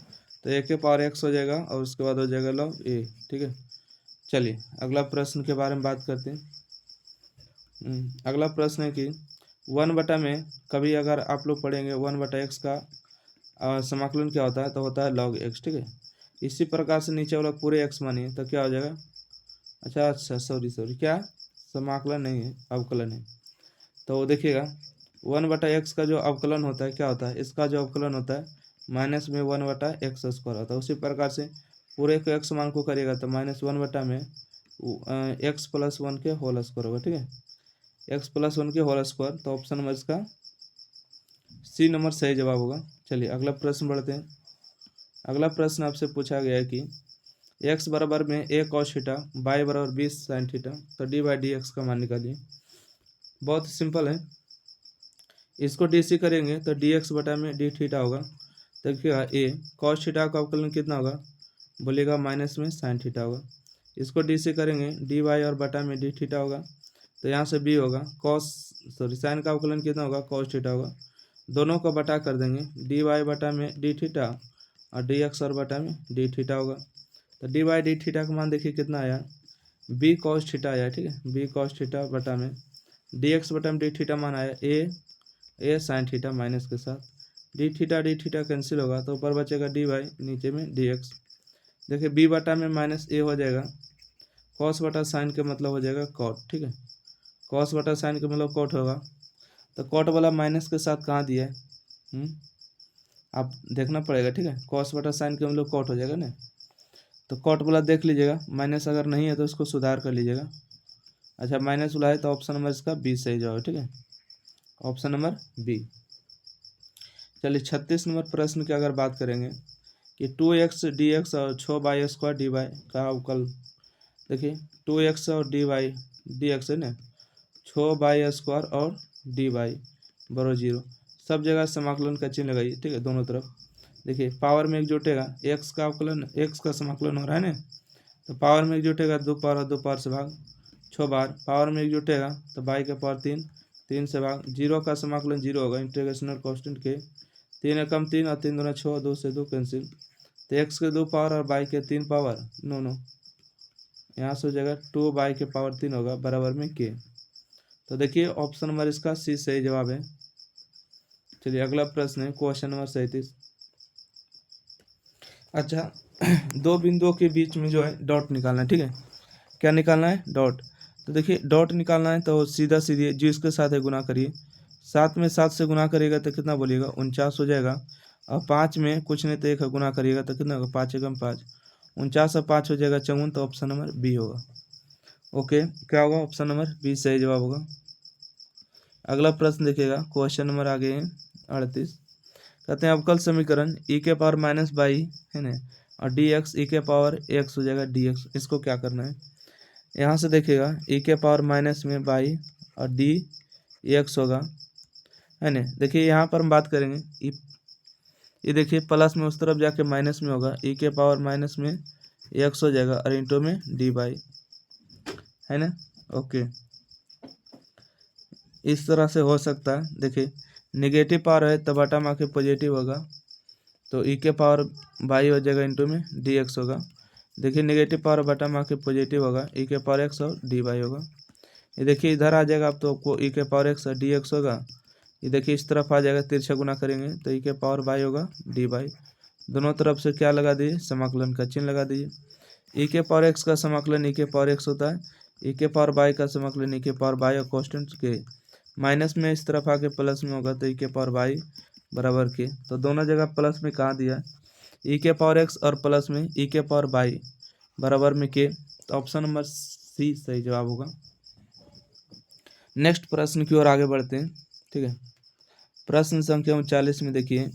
तो ए के पावर x हो जाएगा और उसके बाद हो जाएगा log a, ठीक है। चलिए अगला प्रश्न के बारे में बात करते हैं। अगला प्रश्न है कि 1 में कभी अगर आप लोग पढ़ेंगे 1/x का समाकलन क्या होता है, तो होता है log x, ठीक है। इसी प्रकार से नीचे वाला पूरे x मानिए तो क्या हो जाएगा, अच्छा सॉरी क्या समाकलन नहीं है अवकलन है। तो देखिएगा 1/x का जो अवकलन होता है क्या होता है, इसका जो अवकलन होता है माइनस में 1/x² होता है। उसी प्रकार से पूरे को x मान को करिएगा तो -1 में x + 1 के होल स्क्वायर होगा, ठीक है। x + 1 के होल स्क्वायर, तो ऑप्शन नंबर इसका सी नंबर सही जवाब होगा। चलिए अगला प्रश्न बढ़ते हैं। अगला प्रश्न आपसे पूछा गया है कि x बराबर में a cos थीटा, y बराबर 20 sin थीटा, तो d/dx का मान निकालिए। बहुत सिंपल है, इसको डीसी करेंगे तो dx बटा में डी थीटा होगा। देखिएगा a cos थीटा का अवकलन कितना होगा, बोलिएगा माइनस में sin थीटा होगा। इसको डीसी करेंगे dy और बटा में डी थीटा होगा, तो यहाँ से b होगा साइन का अवकलन कितना होगा cos थीटा होगा। दोनों को बटा कर देंगे, dy बटा में डी थीटा और dx और बटा में डी थीटा होगा। तो dy/डी थीटा का मान देखिए कितना आया, b cos थीटा आया, ठीक है। b cos थीटा बटा में dx बटा में डी थीटा मान आया a sin थीटा माइनस के साथ डी थीटा कैंसिल होगा, तो ऊपर बचेगा dy, नीचे में dx। देखिए b बटा में माइनस a हो जाएगा, cos बटा साइन के मतलब हो जाएगा cot, ठीक है। cos बटा साइन के मतलब cot होगा, तो cot वाला माइनस के साथ कहाँ दिया है, आप देखना पड़ेगा, ठीक है। cos बटा साइन के मतलब cot हो जाएगा ना, तो cot वाला देख लीजिएगा, माइनस अगर नहीं है तो उसको सुधार कर लीजिएगा। अच्छा माइनस वाला है तो ऑप्शन नंबर इसका बी सही जवाब है, ठीक है। Option number B. चलिए 36 नंबर प्रश्न की अगर बात करेंगे कि 2x dx और 6y² dy का अवकल, देखिए 2x और dy dx है ना, 6/² और dy बराबर 0। सब जगह समाकलन का चिन्ह लगाइए, ठीक है, दोनों तरफ। देखिए पावर में एक जुटेगा, x का अवकलन, x का समाकलन हो रहा है ना, तो पावर में एक जुटेगा 2 पावर और 2 पावर से भाग 6 बार। पावर में एक जुटेगा तो y के पावर 3, 3 से भाग। 0 का समाकलन 0 होगा, इंटीग्रेशनल कांस्टेंट के 3 एकम 3 और 3 दूना 6, 2 से 2 कैंसिल। तो x के 2 पावर और y के 3 पावर, नो यहाँ से हो जाएगा 2y के पावर 3 होगा बराबर में k। तो देखिए ऑप्शन नंबर इसका सी सही जवाब है। चलिए अगला प्रश्न है क्वेश्चन नंबर 37। अच्छा दो बिंदुओं के बीच में जो है डॉट निकालना है, ठीक है, क्या निकालना है, डॉट। तो देखिए डॉट निकालना है तो सीधा सीधे जिसके साथ है गुना करिए, 7 में 7 से गुना करिएगा तो कितना बोलिएगा, 49 हो जाएगा। और 5 में कुछ नहीं तो 1 गुना करिएगा तो कितना होगा, 5 एकम 5, 49 और 5 हो जाएगा 54। तो ऑप्शन नंबर बी होगा। ओके, क्या होगा, ऑप्शन नंबर बी सही जवाब होगा। अगला प्रश्न देखिएगा क्वेश्चन नंबर आगे है 38। कहते हैं अवकल समीकरण e के पावर माइनस बाई है ना, और dx e के पावर x हो जाएगा dx। इसको क्या करना है, यहाँ से देखिएगा e के पावर माइनस में बाई और dx होगा, है ना। देखिए यहाँ पर हम बात करेंगे ये देखिए प्लस में उस तरफ जाके माइनस में होगा, e के पावर माइनस में x हो जाएगा और इंटू में dy, है ना। ओके, इस तरह से हो सकता है। देखिए नेगेटिव पावर है तो बटा में आके पॉजिटिव होगा, तो e के पावर बाई हो जाएगा इंटू में dx होगा। देखिए नेगेटिव पावर बटा में आके पॉजिटिव होगा, e के पावर x और dy होगा। ये देखिए इधर आ जाएगा अब तो आपको e के पावर x और dx होगा। ये देखिए इस तरफ आ जाएगा, तिरछा गुना करेंगे तो e के पावर बाई होगा dy। दोनों तरफ से क्या लगा दीजिए, समाकलन का चिन्ह लगा दीजिए। e के पावर x का समाकलन e के पावर x होता है, e के पावर बाई का समाकलन e के पावर बाई और कांस्टेंट के माइनस में इस तरफ आके प्लस में होगा तो e के पावर बाई बराबर के। तो दोनों जगह प्लस में कहाँ दिया, e के पावर x और प्लस में e के पावर बाई बराबर में के। तो ऑप्शन नंबर सी सही जवाब होगा। नेक्स्ट प्रश्न की ओर आगे बढ़ते हैं, ठीक है। प्रश्न संख्या 39 में देखिए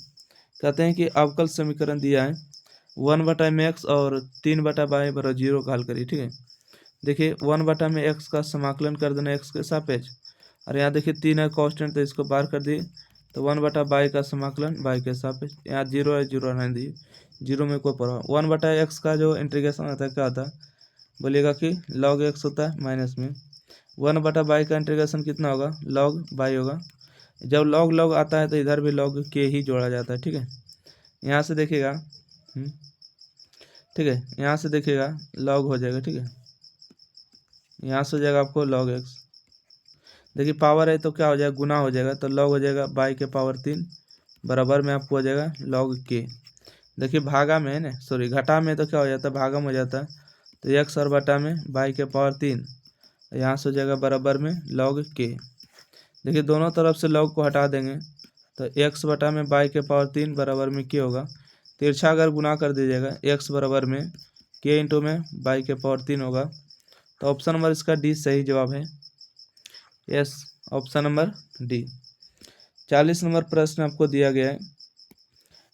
कहते हैं कि अवकल समीकरण दिया है 1/x और 3/y बराबर 0 का हल करिए, ठीक है। देखिए 1/x का समाकलन कर देना x के सापेक्ष, और यहाँ देखिए 3 है कांस्टेंट तो इसको बाहर कर दिए, तो 1/y का समाकलन y के सापेक्ष। यहाँ 0 है, 0 रहने दिए, 0 में कोई प्रभाव। 1/x का जो इंटीग्रेशन होता है क्या होता है, बोलिएगा कि log x होता है माइनस में 1/y का इंटीग्रेशन कितना होगा, log y होगा। जब log log आता है तो इधर भी log के ही जोड़ा जाता है, ठीक है। यहाँ से देखिएगा ठीक है, यहाँ से देखिएगा log हो जाएगा, ठीक है। यहाँ से हो जाएगा आपको log x। देखिए पावर है तो क्या हो जाएगा, गुना हो जाएगा, तो log हो जाएगा y के पावर 3 बराबर में आपको हो जाएगा log k। देखिए भागा में है ना, सॉरी घटा में तो क्या हो जाता है, भागम हो जाता है, तो x और बटा में y के पावर 3, यहाँ से हो जाएगा बराबर में log k। देखिए दोनों तरफ से log को हटा देंगे तो x बटा में y के पावर 3 बराबर में k होगा। तिरछा अगर गुना कर दीजिएगा x बराबर में k इंटू में y के पावर 3 होगा। तो ऑप्शन नंबर इसका डी सही जवाब है। Yes, option number D. 40 नंबर प्रश्न आपको दिया गया है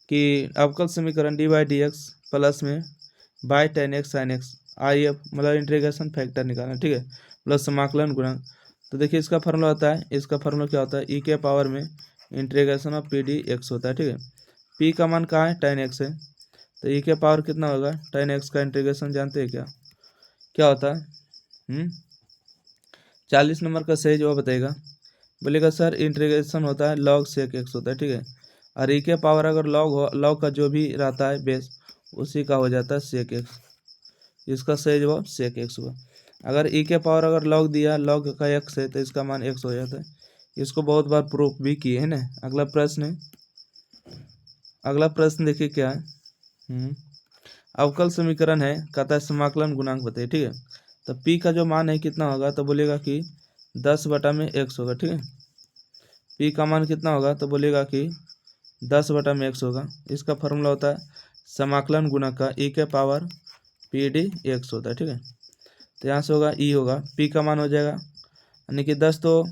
कि अवकल समीकरण D by D X plus में by tan X sine X I मतलब इंटीग्रेशन फैक्टर निकालना, ठीक है, प्लस समाकलन गुणांक। तो देखिए इसका फॉर्मूला होता है, इसका फॉर्मूला क्या होता है, ई के पावर में integration of P D x होता है, ठीक है। पी का मान कहाँ है, टेन एक्स है, तो ई के पावर कितना होगा, टेन एक्स का इंटीग्रेशन जानते हैं क्या क्या होता है। 40 नंबर का सही जवाब बताएगा, बोलेगा सर इंटीग्रेशन होता है log sec x होता है, ठीक है। और ई के पावर अगर log हो, log का जो भी रहता है बेस उसी का हो जाता है sec x। इसका सही जवाब sec x होगा। अगर ई के पावर अगर log दिया, log का x है तो इसका मान x हो जाता है। इसको बहुत बार प्रूफ भी किए है ना। अगला प्रश्न है, अगला प्रश्न देखिए क्या है। अवकल समीकरण है, कहता है समाकलन गुणांक बताइए, ठीक है। तो p का जो मान है कितना होगा, तो बोलेगा कि 10 बटा में x होगा, ठीक है। p का मान कितना होगा, तो बोलेगा कि 10 बटा में x होगा। इसका फॉर्मूला होता है समाकलन गुणा का e के पावर पी डी एक्स होता है, ठीक है। तो यहाँ से होगा e होगा, p का मान हो जाएगा यानी कि 10, तो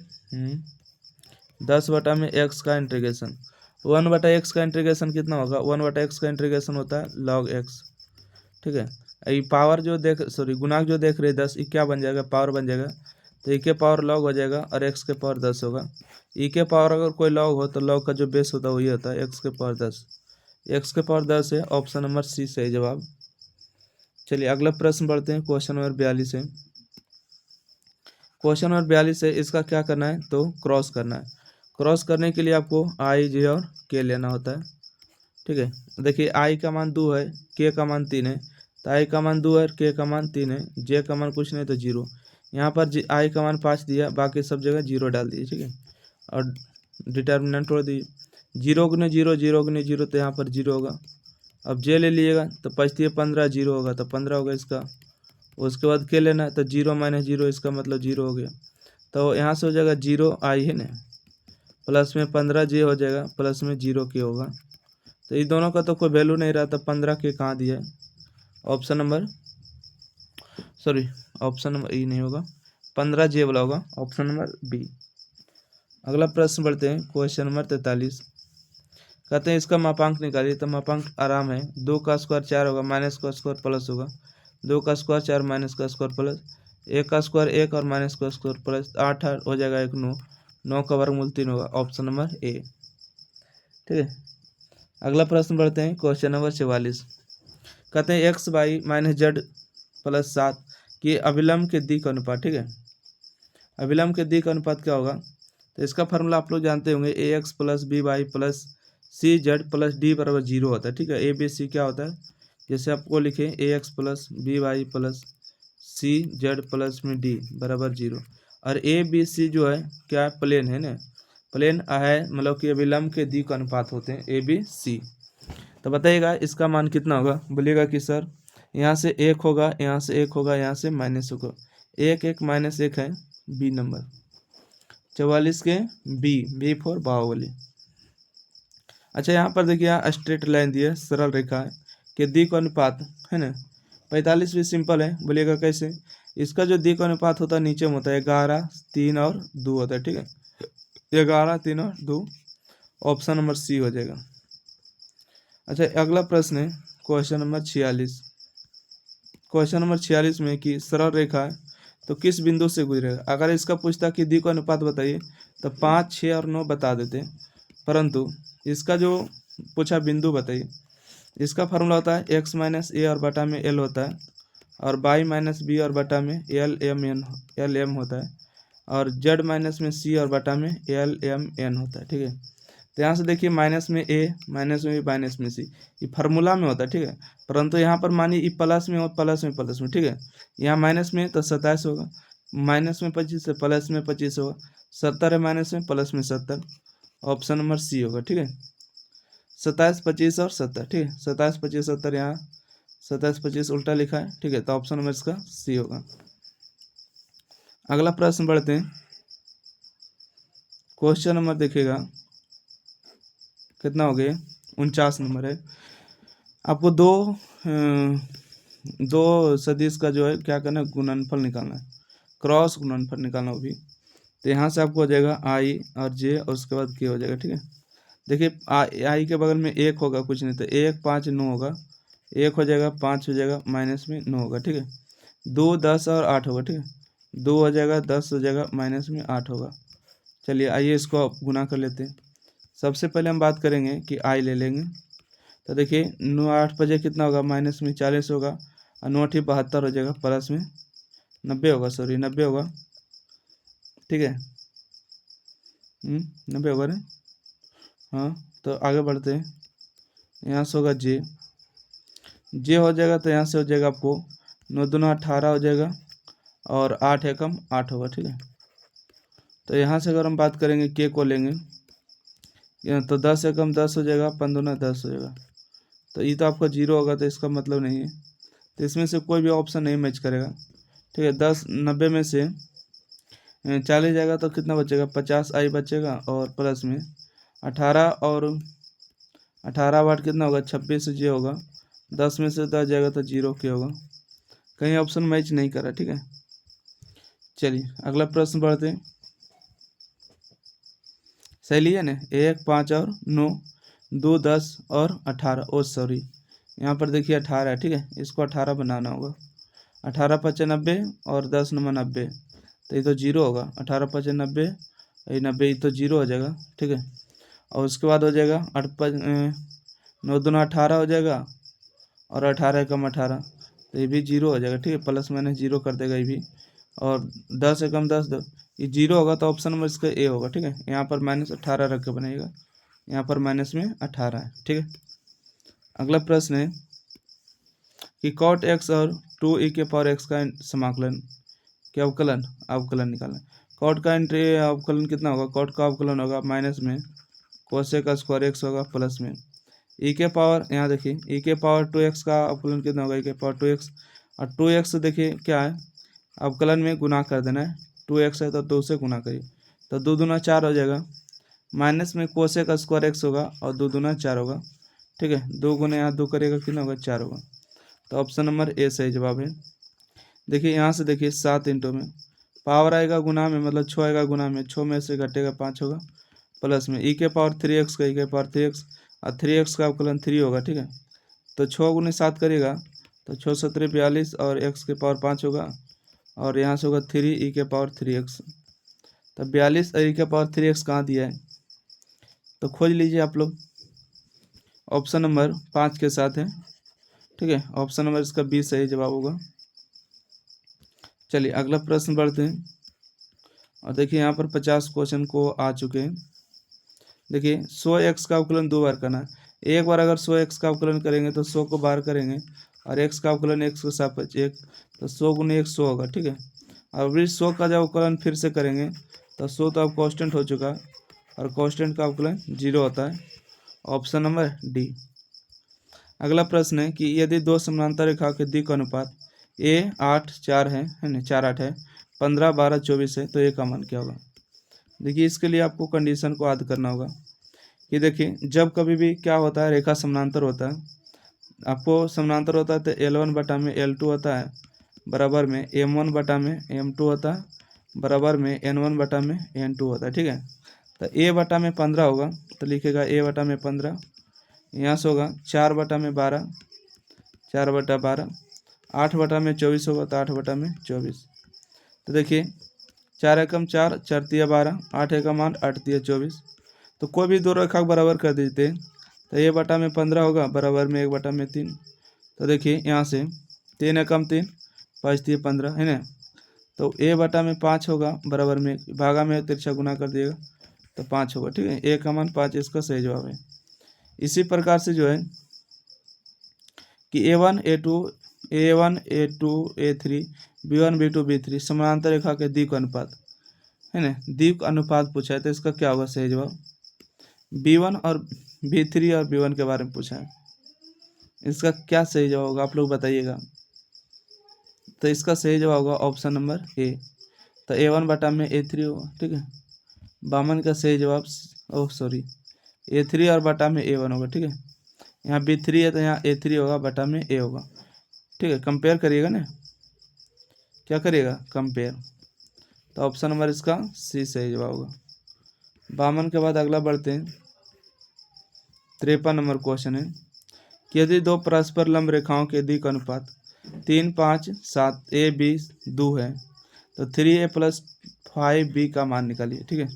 10 बटा में x का इंटीग्रेशन 1/x का इंटीग्रेशन कितना होगा, 1/x का इंटीग्रेशन होता है log x, ठीक है। ये पावर जो देख गुणांक जो देख रहे 10, ये क्या बन जाएगा, पावर बन जाएगा, तो ई के पावर लॉग हो जाएगा और एक्स के पावर 10 होगा। ई के पावर अगर कोई लॉग हो तो लॉग का जो बेस होता है वही होता है एक्स के पावर 10। एक्स के पावर 10 है, ऑप्शन नंबर सी सही जवाब। चलिए अगला प्रश्न बढ़ते हैं, क्वेश्चन नंबर 42 है। क्वेश्चन नंबर 42 है, इसका क्या करना है तो क्रॉस करना है। क्रॉस करने के लिए आपको आई, जे और के लेना होता है। ठीक है, देखिए आई का मान 2 है, के का मान 3 है, तो आई का मान 2 है, के का मान 3 है, जे का मान कुछ नहीं तो 0। यहाँ पर आई का मान 5 दिया, बाकी सब जगह 0 डाल दिए। ठीक है, और डिटर्मिनेंट छोड़ दीजिए। 0 गुने 0, 0 गुने 0, तो यहाँ पर 0 होगा। अब जे ले लीजिएगा तो 5 दिए 15, 0 होगा तो 15 होगा इसका। उसके बाद के लेना है तो 0 माइनस 0, इसका मतलब 0 हो गया। तो यहाँ से हो जाएगा 0 आई है ना, प्लस में 15 जे हो जाएगा, प्लस में 0 के होगा। तो इन दोनों का तो कोई वैल्यू नहीं रहा, तो 15 के कहाँ दिया है, ऑप्शन नंबर ई नहीं होगा, 15 जे वाला होगा, ऑप्शन नंबर बी। अगला प्रश्न बढ़ते हैं, क्वेश्चन नंबर 43। कहते हैं इसका मापांक निकालिए। तो मापांक आराम है, 2 का स्क्वायर 4 होगा, माइनस का स्क्वायर प्लस होगा, 2 का स्क्वायर 4 माइनस का स्क्वायर प्लस, 1 का स्क्वायर 1 और माइनस का स्क्वायर प्लस 8 हो जाएगा 1 9, 9 का वर्गमूल 3 होगा, ऑप्शन नंबर ए। ठीक है, अगला प्रश्न बढ़ते हैं, क्वेश्चन नंबर 44। कहते हैं X Y minus Z plus 7 की अभिलंब के दिक् अनुपात। ठीक है, अभिलंब के दिक् अनुपात क्या होगा, तो इसका फार्मूला आप लोग जानते होंगे, A X plus B Y plus C Z plus D बराबर 0 होता है। ठीक है, ए बी सी क्या होता है, जैसे आपको लिखे A X plus B Y plus C Z plus में डी बराबर 0, और ए बी सी जो है क्या प्लेन है ना, प्लेन है, मतलब कि अभिलंब के दिक् अनुपात होते हैं ए बी सी। तो बताइएगा इसका मान कितना होगा, बोलिएगा कि सर यहाँ से 1 होगा, यहाँ से 1 होगा, यहाँ से माइनस होगा, 1 1 माइनस 1 है बी नंबर। 44 के बी फॉर बाहुबली। अच्छा यहाँ पर देखिए, यहाँ स्ट्रेट लाइन दी है, सरल रेखा है कि दिक् अनुपात है ना। 45 भी सिंपल है, बोलिएगा कैसे, इसका जो दिक् अनुपात होता है नीचे में होता है 11 3 और 2 होता है। ठीक है, 11 3 और 2, ऑप्शन नंबर सी हो जाएगा। अच्छा अगला प्रश्न है, क्वेश्चन नंबर 46। क्वेश्चन नंबर 46 में कि सरल रेखा है तो किस बिंदु से गुजरेगा। अगर इसका पूछता कि दिक् अनुपात बताइए तो 5 6 और 9 बता देते, परंतु इसका जो पूछा बिंदु बताइए, इसका फार्मूला होता है एक्स माइनस ए और बटा में एल होता है, और वाई माइनस बी और बटा में एल एम होता है, और जेड माइनस में सी और बटा में एल एम एन होता है। ठीक है, तो यहाँ से देखिए माइनस में ए, माइनस में बी, माइनस में सी, ये फार्मूला में होता है। ठीक है, परंतु यहाँ पर मानिए ये प्लस में हो, प्लस में प्लस में। ठीक है, यहाँ माइनस में तो 27 होगा, माइनस में 25 है, प्लस में 25 होगा, 70 है माइनस में, प्लस में 70, ऑप्शन नंबर सी होगा। ठीक है, 27 25 और 70। ठीक है, 27 25 70, यहाँ 27 25 उल्टा लिखा है। ठीक है, तो ऑप्शन नंबर इसका सी होगा। अगला प्रश्न बढ़ते हैं, क्वेश्चन नंबर देखिएगा कितना हो गया, 49 नंबर है। आपको दो सदिश का जो है क्या करना है, गुणनफल निकालना है, क्रॉस गुणनफल निकालना वो भी। तो यहाँ से आपको हो जाएगा आई और जे और उसके बाद के हो जाएगा। ठीक है, देखिए आई के बगल में 1 होगा, कुछ नहीं, तो 1 5 9 होगा, 1 हो जाएगा, 5 हो जाएगा, माइनस में 9 होगा। ठीक है, 2 10 और 8 होगा। ठीक है, 2 हो जाएगा, 10 हो जाएगा, माइनस में 8 होगा। चलिए आइए इसको गुना कर लेते हैं। सबसे पहले हम बात करेंगे कि आई ले लेंगे, तो देखिए 9 8 बजे कितना होगा, माइनस में 40 होगा, और 9 8 72 हो जाएगा, प्लस में 90 होगा, सॉरी 90 होगा। ठीक है, 90 होगा ना। हाँ, तो आगे बढ़ते हैं, यहाँ से होगा जे हो जाएगा, तो यहाँ से हो जाएगा आपको 9 दूना 18 हो जाएगा, और 8 एकम 8 होगा। ठीक है, तो यहाँ से अगर हम बात करेंगे के को लेंगे, तो 10 एकम 10 हो जाएगा, 5 दूना 10 हो जाएगा, तो ये तो आपका 0 होगा, तो इसका मतलब नहीं है, तो इसमें से कोई भी ऑप्शन नहीं मैच करेगा। ठीक है, 10 90 में से 40 जाएगा तो कितना बचेगा, 50 आई बचेगा, और प्लस में 18 और 18 वाट कितना होगा, 26 जे होगा, 10 में से 10 जाएगा तो 0 के होगा, कहीं ऑप्शन मैच नहीं करा। ठीक है, चलिए अगला प्रश्न बढ़ते हैं। सही लिया ना, 1 5 और 9, 2 10 और 18, ओ सॉरी यहाँ पर देखिए 18 है। ठीक है, इसको 18 बनाना होगा, 18 5 90 और 10 9 90, तो ये तो जीरो होगा, 18×5 = 90, ये 90 ये तो जीरो हो जाएगा, ठीक है। और उसके बाद हो जाएगा 9×2 = 18 हो जाएगा, और 18 एकम 18, तो ये भी जीरो हो जाएगा, ठीक है, प्लस माइनस जीरो कर देगा ये भी। और 10 एकम 10 ये जीरो होगा, तो ऑप्शन नंबर इसका ए होगा, ठीक है। यहाँ पर -18 रख के बनाइएगा, यहाँ पर माइनस में 18 है, ठीक है। अगला प्रश्न है कि cot x और 2e⁴x का समाकलन के अवकलन निकालना। cot का अवकलन कितना होगा? cot का अवकलन होगा माइनस में cos² x होगा प्लस में यहाँ देखिए e⁴2x का अवकलन कितना होगा? e⁴2x, और 2x देखिए क्या है, अवकलन में गुना कर देना है, 2x है तो 2 से गुना करिए, तो 2 दूना 4 हो जाएगा, माइनस में cos² x होगा और 2 दूना 4 होगा, ठीक है। 2 गुना यहाँ 2 करेगा कितना होगा? 4 होगा, तो ऑप्शन नंबर ए सही जवाब है। देखिए यहाँ से देखिए 7 इंटू में पावर आएगा गुना में, मतलब 6 आएगा गुना में, 6 में से घटेगा 5 होगा, प्लस में e⁴3x का e⁴3x और 3x का अवकलन 3 होगा, ठीक है। तो 6 गुने 7 करेगा तो 6 7 42 और x के पावर 5 होगा, और यहाँ से होगा 3 e⁴3x, तो 42 और e⁴3x कहाँ दिया है तो खोज लीजिए आप लोग, ऑप्शन नंबर 5 के साथ है, ठीक है। ऑप्शन नंबर इसका बी सही जवाब होगा। चलिए अगला प्रश्न बढ़ते हैं, और देखिए यहाँ पर 50 क्वेश्चन को आ चुके हैं। देखिए 100x का अवकलन 2 बार करना है, एक बार अगर 100x का अवकलन करेंगे तो 100 को बार करेंगे, और x का अवकलन x के सापेक्ष 1, तो 100 गुने 1 100 होगा, ठीक है। और फिर 100 का जब अवकलन फिर से करेंगे तो 100 तो अब कांस्टेंट हो चुका है, और कांस्टेंट का अवकलन 0 होता है, ऑप्शन नंबर डी। अगला प्रश्न है कि यदि दो समानांतर रेखा के दिक् अनुपात a 8 4 है ना, 4 8 है, 15 12 24 है, तो a का मान क्या होगा? देखिए इसके लिए आपको कंडीशन को याद करना होगा कि देखिए जब कभी भी क्या होता है, रेखा समानांतर होता है, आपको समानांतर होता है तो L1 बटा में L2 होता है, बराबर में M1 बटा में M2 होता है, बराबर में N1 बटा में N2 होता है, ठीक है। तो a बटा में 15 होगा, तो लिखेगा a बटा में 15, यहाँ से होगा 4 बटा में 12, 4 बटा 12, 8 बटा में 24 होगा, तो 8 बटा में 24। तो देखिए 4 एकम 4, 4 तिया 12, 8 एकम 8, 8 तिया 24, तो कोई भी दो रेखा को बराबर कर देते हैं, तो a बटा में 15 होगा, बराबर में 1 बटा में 3। तो देखिए यहाँ से 3 एकम 3, 5 तिया 15 है ना, तो a बटा में 5 होगा, बराबर में भागा में तिरछा गुना कर दिएगा तो 5 होगा, ठीक है। a का मान 5 इसका सही जवाब है। इसी प्रकार से जो है कि a1 a2 a3 b1 b2 b3 समानांतर रेखा के दिक् अनुपात है ना, दिक् अनुपात पूछा है, तो इसका क्या होगा सही जवाब? b1 और b3 और b1 के बारे में पूछा है, इसका क्या सही जवाब होगा आप लोग बताइएगा। तो इसका सही जवाब होगा ऑप्शन नंबर ए, तो a1 बटा में a3 होगा, ठीक है। बामन का सही जवाब a3 और बटा में a1 होगा, ठीक है। यहाँ b3 है तो यहाँ a3 होगा, बटा में a होगा, ठीक है। कंपेयर करिएगा ना, क्या करिएगा? कंपेयर, तो ऑप्शन नंबर इसका सी सही जवाब होगा। बामन के बाद अगला बढ़ते हैं, 53 नंबर क्वेश्चन है कि यदि दो परस्पर लंब रेखाओं के दिक् अनुपात 3 5 7 a b 2 है, तो 3a + 5b का मान निकालिए, ठीक है।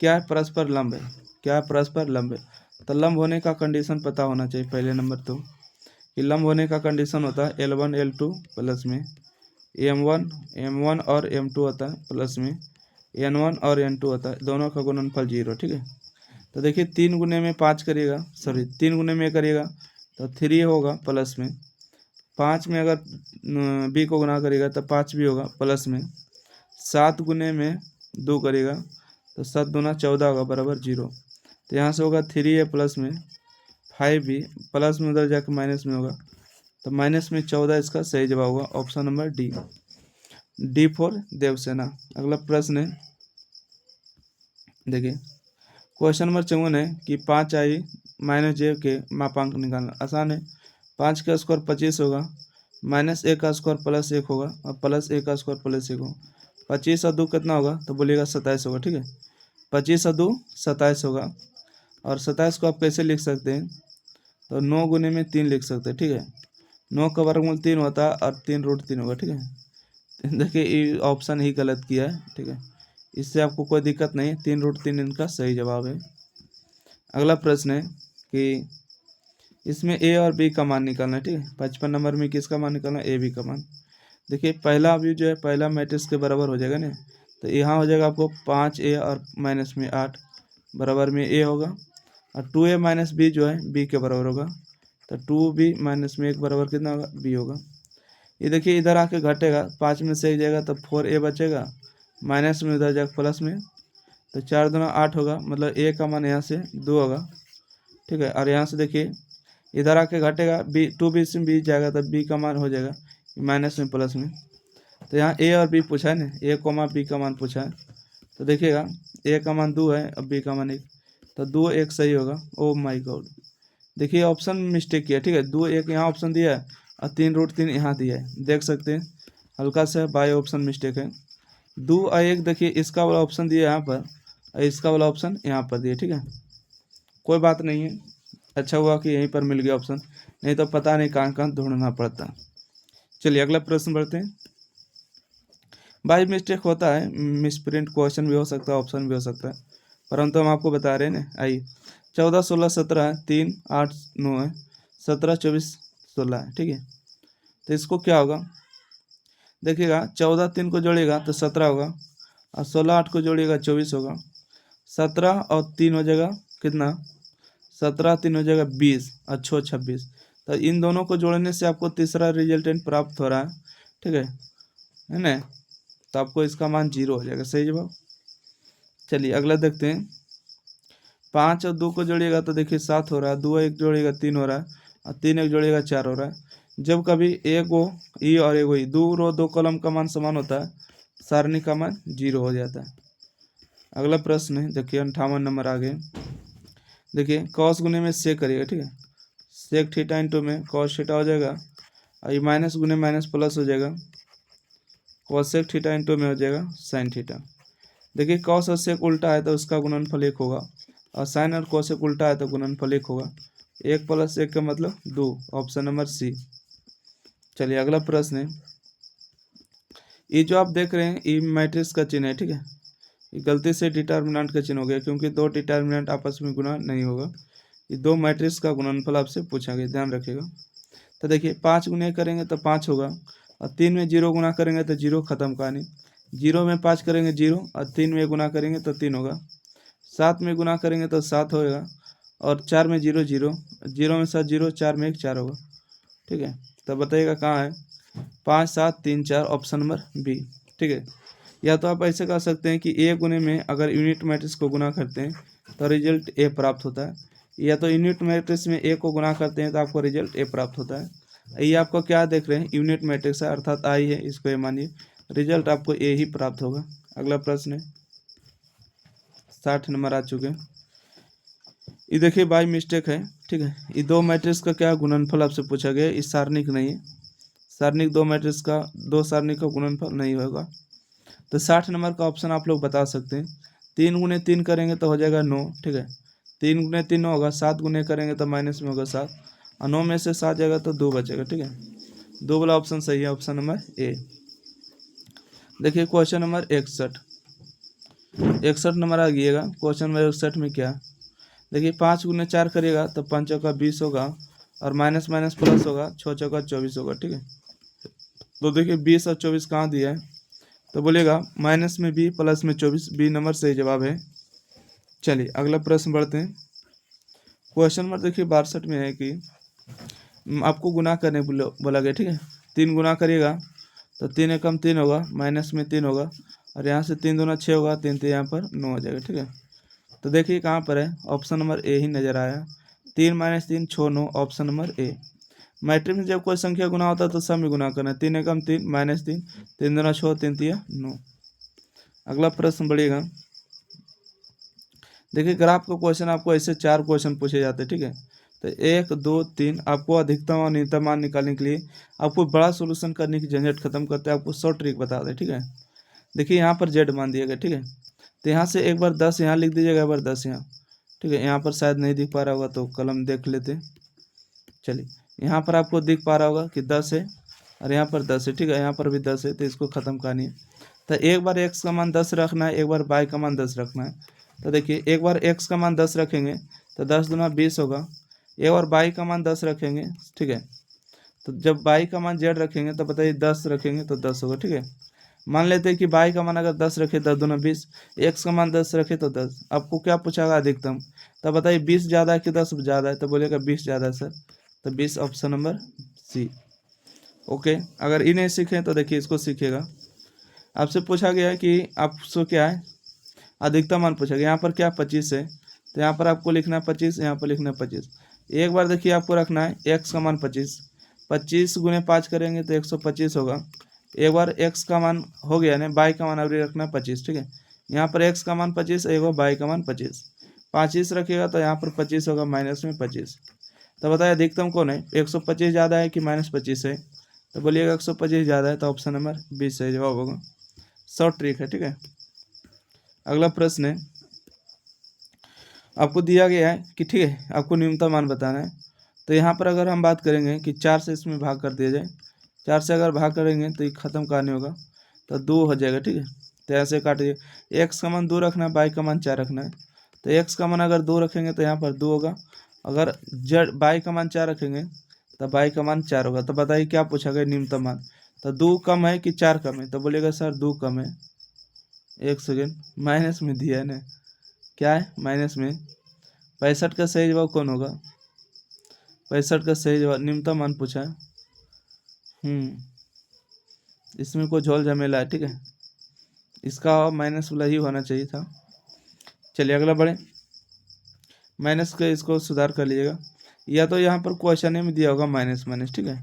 क्या है? परस्पर लंब है, क्या है? परस्पर लंब है, तो लंब होने का कंडीशन पता होना चाहिए पहले नंबर, तो कि लंब होने का कंडीशन होता है L1 L2 प्लस में M1 और M2 होता है, प्लस में N1 और N2 होता है, दोनों का गुणनफल 0, ठीक है। तो देखिए 3 गुने में 5 करिएगा, 3 गुने में करिएगा तो 3 होगा, प्लस में 5 में अगर b को गुना करिएगा तो 5 भी होगा, प्लस में 7 गुने में 2 करिएगा तो 7 दूना 14 होगा, बराबर 0। तो यहाँ से होगा 3a प्लस में 5b, प्लस में उधर जाकर माइनस में होगा, तो माइनस में 14 इसका सही जवाब होगा, option number D for Devsena. अगला प्रश्न है, देखिए क्वेश्चन नंबर 54 है कि 5i - j के मापांक निकालना। आसान है, 5 का स्क्वायर 25 होगा, -a का स्क्वायर प्लस 1 होगा, और प्लस a का स्क्वायर प्लस 1 होगा। 25 और 2 कितना होगा? तो बोलिएगा 27 होगा, ठीक है। 25 और 2 27 होगा, और 27 को आप कैसे लिख सकते हैं? तो 9 गुने में 3 लिख सकते हैं, ठीक है। 9 का वर्गमूल 3 होता है, और 3 √3 होगा, ठीक है। देखिए ये ऑप्शन ही गलत किया है, ठीक है। इससे आपको कोई दिक्कत नहीं, 3√3 इनका सही जवाब है। अगला प्रश्न है कि इसमें ए और बी का मान निकालना है, ठीक है। 55 नंबर में किसका मान निकालना है? ए बी का मान। देखिए पहला अभी जो है पहला मैट्रिक्स के बराबर हो जाएगा ना, तो यहाँ हो जाएगा आपको 5a और माइनस में 8 बराबर में a होगा, और 2a माइनस बी जो है b के बराबर होगा, तो 2b माइनस में 1 बराबर कितना होगा? b होगा। ये देखिए इधर आके घटेगा, 5 में से 1 जाएगा तो 4a बचेगा, माइनस में उधर जाएगा प्लस में, तो 4 दूना 8 होगा, मतलब a का मान यहाँ से 2 होगा, ठीक है। और यहाँ से देखिए इधर आके घटेगा, b 2b से b जाएगा तो b का मान हो जाएगा माइनस में प्लस में। तो यहाँ a और b पूछा है ना, a कोमा b का मान पूछा है, तो देखिएगा a का मान 2 है और b का मान 1, तो 2 1 सही होगा। ओ माय गॉड, देखिए ऑप्शन मिस्टेक किया, ठीक है। 2 1 यहाँ ऑप्शन दिया है और 3√3 यहाँ दिया है, देख सकते हैं हल्का सा बाय ऑप्शन मिस्टेक है। 2 और 1 देखिए इसका वाला ऑप्शन दिया यहाँ पर और इसका वाला ऑप्शन यहाँ पर दिया, ठीक है। कोई बात नहीं है, अच्छा हुआ कि यहीं पर मिल गया ऑप्शन, नहीं तो पता नहीं कहाँ कहाँ ढूंढना पड़ता। चलिए अगला प्रश्न बढ़ते हैं। बाई मिस्टेक होता है, मिसप्रिंट क्वेश्चन भी हो सकता है, ऑप्शन भी हो सकता है, परंतु हम आपको बता रहे हैं ना। आइए 14 16 17 है, 3 8 9 है, 17 24 16 है, ठीक है। तो इसको क्या होगा? देखिएगा 14 3 को जोड़िएगा तो 17 होगा, और 16 8 को जोड़िएगा 24 होगा, 17 और 3 हो जाएगा कितना? 17 3 हो जाएगा 20 और 6 26। तो इन दोनों को जोड़ने से आपको तीसरा रिजल्टेंट प्राप्त हो रहा है, ठीक है ना। तो आपको इसका मान 0 हो जाएगा, सही जवाब। चलिए अगला देखते हैं। 5 और 2 को जोड़िएगा तो देखिए 7 हो रहा है, 2 1 जोड़िएगा 3 हो रहा है, और 3 1 जोड़िएगा 4 हो रहा है। जब कभी एक गो ई और एक गो ई, 2 रो 2 कॉलम का मान समान होता है, सारणी का मान 0 हो जाता है। अगला प्रश्न है, देखिए 58 नंबर आगे। देखिए कॉस गुने में सेक करिएगा, ठीक है। सेक थीटा इंटू में कॉस थीटा हो जाएगा, और ये माइनस गुने माइनस प्लस हो जाएगा, कॉसेक थीटा इंटू में हो जाएगा साइन थीटा। देखिए कॉस और सेक उल्टा है तो उसका गुणनफल 1 होगा, और साइन और कोसेक उल्टा है तो गुणनफल 1 होगा। 1 + 1 का मतलब 2, ऑप्शन नंबर सी। चलिए अगला प्रश्न है। ये जो आप देख रहे हैं ये मैट्रिक्स का चिन्ह है, ठीक है। ये गलती से डिटर्मिनेंट का चिन्ह हो गया, क्योंकि 2 डिटर्मिनेंट आपस में गुणा नहीं होगा। ये 2 मैट्रिक्स का गुणनफल आपसे पूछा गया, ध्यान रखिएगा। तो देखिए 5 गुने करेंगे तो 5 होगा, और 3 में 0 गुना करेंगे तो 0 खत्म कहानी। 0 में 5 करेंगे 0, और 3 में गुना करेंगे तो 3 होगा। 7 में गुना करेंगे तो 7 होएगा, और 4 में 0 0, 0 में 7 0, 4 में 1 4 होगा, ठीक है। तो बताइएगा कहाँ है? 5 7 3 4, ऑप्शन नंबर बी, ठीक है। या तो आप ऐसे कर सकते हैं कि ए गुने में अगर यूनिट मैट्रिक्स को गुना करते हैं तो रिजल्ट ए प्राप्त होता है, या तो यूनिट मैट्रिक्स में ए को गुना करते हैं तो आपको रिजल्ट ए प्राप्त होता है। ये आपको क्या देख रहे हैं? यूनिट मैट्रिक्स है, अर्थात आई है, इसको ये मानिए, रिजल्ट आपको ए ही प्राप्त होगा। अगला प्रश्न है, 60 नंबर आ चुके हैं। ये देखिए बाई मिस्टेक है, ठीक है। ये 2 मैट्रिक्स का क्या गुणनफल आपसे पूछा गया है, इस सारणिक नहीं है, सारणिक 2 मैट्रिक्स का 2 सारणिक का गुणनफल नहीं होगा। तो 60 नंबर का ऑप्शन आप लोग बता सकते हैं। 3 गुने 3 करेंगे तो हो जाएगा 9, ठीक है। 3 गुने 3 होगा, 7 गुने करेंगे तो माइनस में होगा 7, और 9 में से 7 जाएगा तो 2 बचेगा, ठीक है। 2 वाला ऑप्शन सही है, ऑप्शन नंबर ए। देखिए क्वेश्चन नंबर 61 नंबर आ गइएगा। क्वेश्चन नंबर 61 में क्या? देखिए 5 गुने 4 करिएगा तो 5 चौका 20 होगा, और माइनस माइनस प्लस होगा, 6 चौका 24 होगा, ठीक है। तो देखिए 20 और 24 कहाँ दिया है, तो बोलेगा माइनस में बी प्लस में 24, बी नंबर सही जवाब है। चलिए अगला प्रश्न बढ़ते हैं। क्वेश्चन नंबर देखिए 62 में है कि आपको गुना करने बोला गया, ठीक है। 3 गुना करिएगा तो 3 एकम 3 होगा, माइनस में 3 होगा, और यहाँ से 3 दूना 6 होगा, 3 यहाँ पर 9 हो जाएगा, ठीक है। तो देखिए कहाँ पर है, ऑप्शन नंबर ए ही नजर आया। 3 - 3 6 9, ऑप्शन नंबर ए। मैट्रिक्स में जब कोई संख्या गुना होता है तो सब में गुना करना है। 3 एकम 3 -3, 3 दूना 6, 3 तिया 9। अगला प्रश्न बढ़िएगा। देखिए ग्राफ का क्वेश्चन आपको ऐसे 4 क्वेश्चन पूछे जाते हैं, ठीक है। तो 1 2 3 आपको अधिकतम और न्यूनतम मान निकालने के लिए आपको बड़ा सोल्यूशन करने की झंझट खत्म करते हैं, आपको शॉर्ट ट्रिक बता दें, ठीक है। देखिए यहाँ पर जेड मान दिया गया, ठीक है। तो यहाँ से एक बार 10 यहाँ लिख दीजिएगा, एक बार 10 यहाँ, ठीक है। यहाँ पर शायद नहीं दिख पा रहा होगा तो कलम देख लेते। चलिए यहाँ पर आपको दिख पा रहा होगा कि 10 है, और यहाँ पर 10 है, ठीक है, यहाँ पर भी 10 है, तो इसको ख़त्म करनी है। तो एक बार x का मान 10 रखना है, एक बार y का मान 10 रखना है। तो देखिए एक बार x का मान 10 रखेंगे तो 10 दूना 20 होगा। एक बार y का मान 10 रखेंगे, ठीक है, तो जब y का मान z रखेंगे तो बताइए 10 रखेंगे तो 10 होगा, ठीक है। मान लेते हैं कि y का मान अगर 10 रखे 10 दूना 20, x का मान 10 रखे तो 10। आपको क्या पूछागा अधिकतम, तो बताइए 20 ज़्यादा है कि 10 ज़्यादा है, तो बोलेगा 20 ज़्यादा है सर, तो 20 ऑप्शन नंबर सी। ओके, अगर ये नहीं सीखें तो देखिए इसको सीखेगा। आपसे पूछा गया है कि आपसे क्या है, अधिकतम मान पूछा गया। यहाँ पर क्या 25 है, तो यहाँ पर आपको लिखना है 25, यहाँ पर लिखना है 25। एक बार देखिए आपको रखना है x का मान 25, 25 गुने 5 करेंगे तो 125 होगा। एक बार x का मान हो गया ना, y का मान अभी रखना है 25, ठीक है। यहाँ पर x का मान 25, एक बार y का मान 25, 25 रखिएगा तो यहाँ पर 25 होगा, माइनस में 25। तो बताइए अधिकतम कौन है, 125 ज़्यादा है कि -25 है, तो बोलिएगा 125 ज़्यादा है, तो ऑप्शन नंबर 20 सही जवाब होगा। शॉर्ट ट्रिक है, ठीक है। अगला प्रश्न है, आपको दिया गया है कि ठीक है आपको न्यूनतम मान बताना है। तो यहाँ पर अगर हम बात करेंगे कि 4 से इसमें भाग कर दिया जाए, 4 से अगर भाग करेंगे तो ये ख़त्म करने होगा तो 2 हो जाएगा, ठीक है। तो ऐसे काटिए, x का मान 2 रखना है, y का मान 4 रखना है। तो x का मान अगर 2 रखेंगे तो यहाँ पर 2 होगा, अगर y का मान 4 रखेंगे तो y का मान 4 होगा। तो बताइए क्या पूछा गया न्यूनतम मान, तो 2 कम है कि 4 कम है, तो बोलेगा सर 2 कम है। एक सेकेंड, माइनस में दिया है ना, क्या है माइनस में। 65 का सही जवाब कौन होगा, 65 का सही जवाब न्यूनतम मान पूछा है। इसमें कोई झोल झमेला है, ठीक है, इसका माइनस वाला ही होना चाहिए था। चलिए अगला बढ़े, माइनस का इसको सुधार कर लीजिएगा, या तो यहाँ पर क्वेश्चन में दिया होगा माइनस माइनस, ठीक है,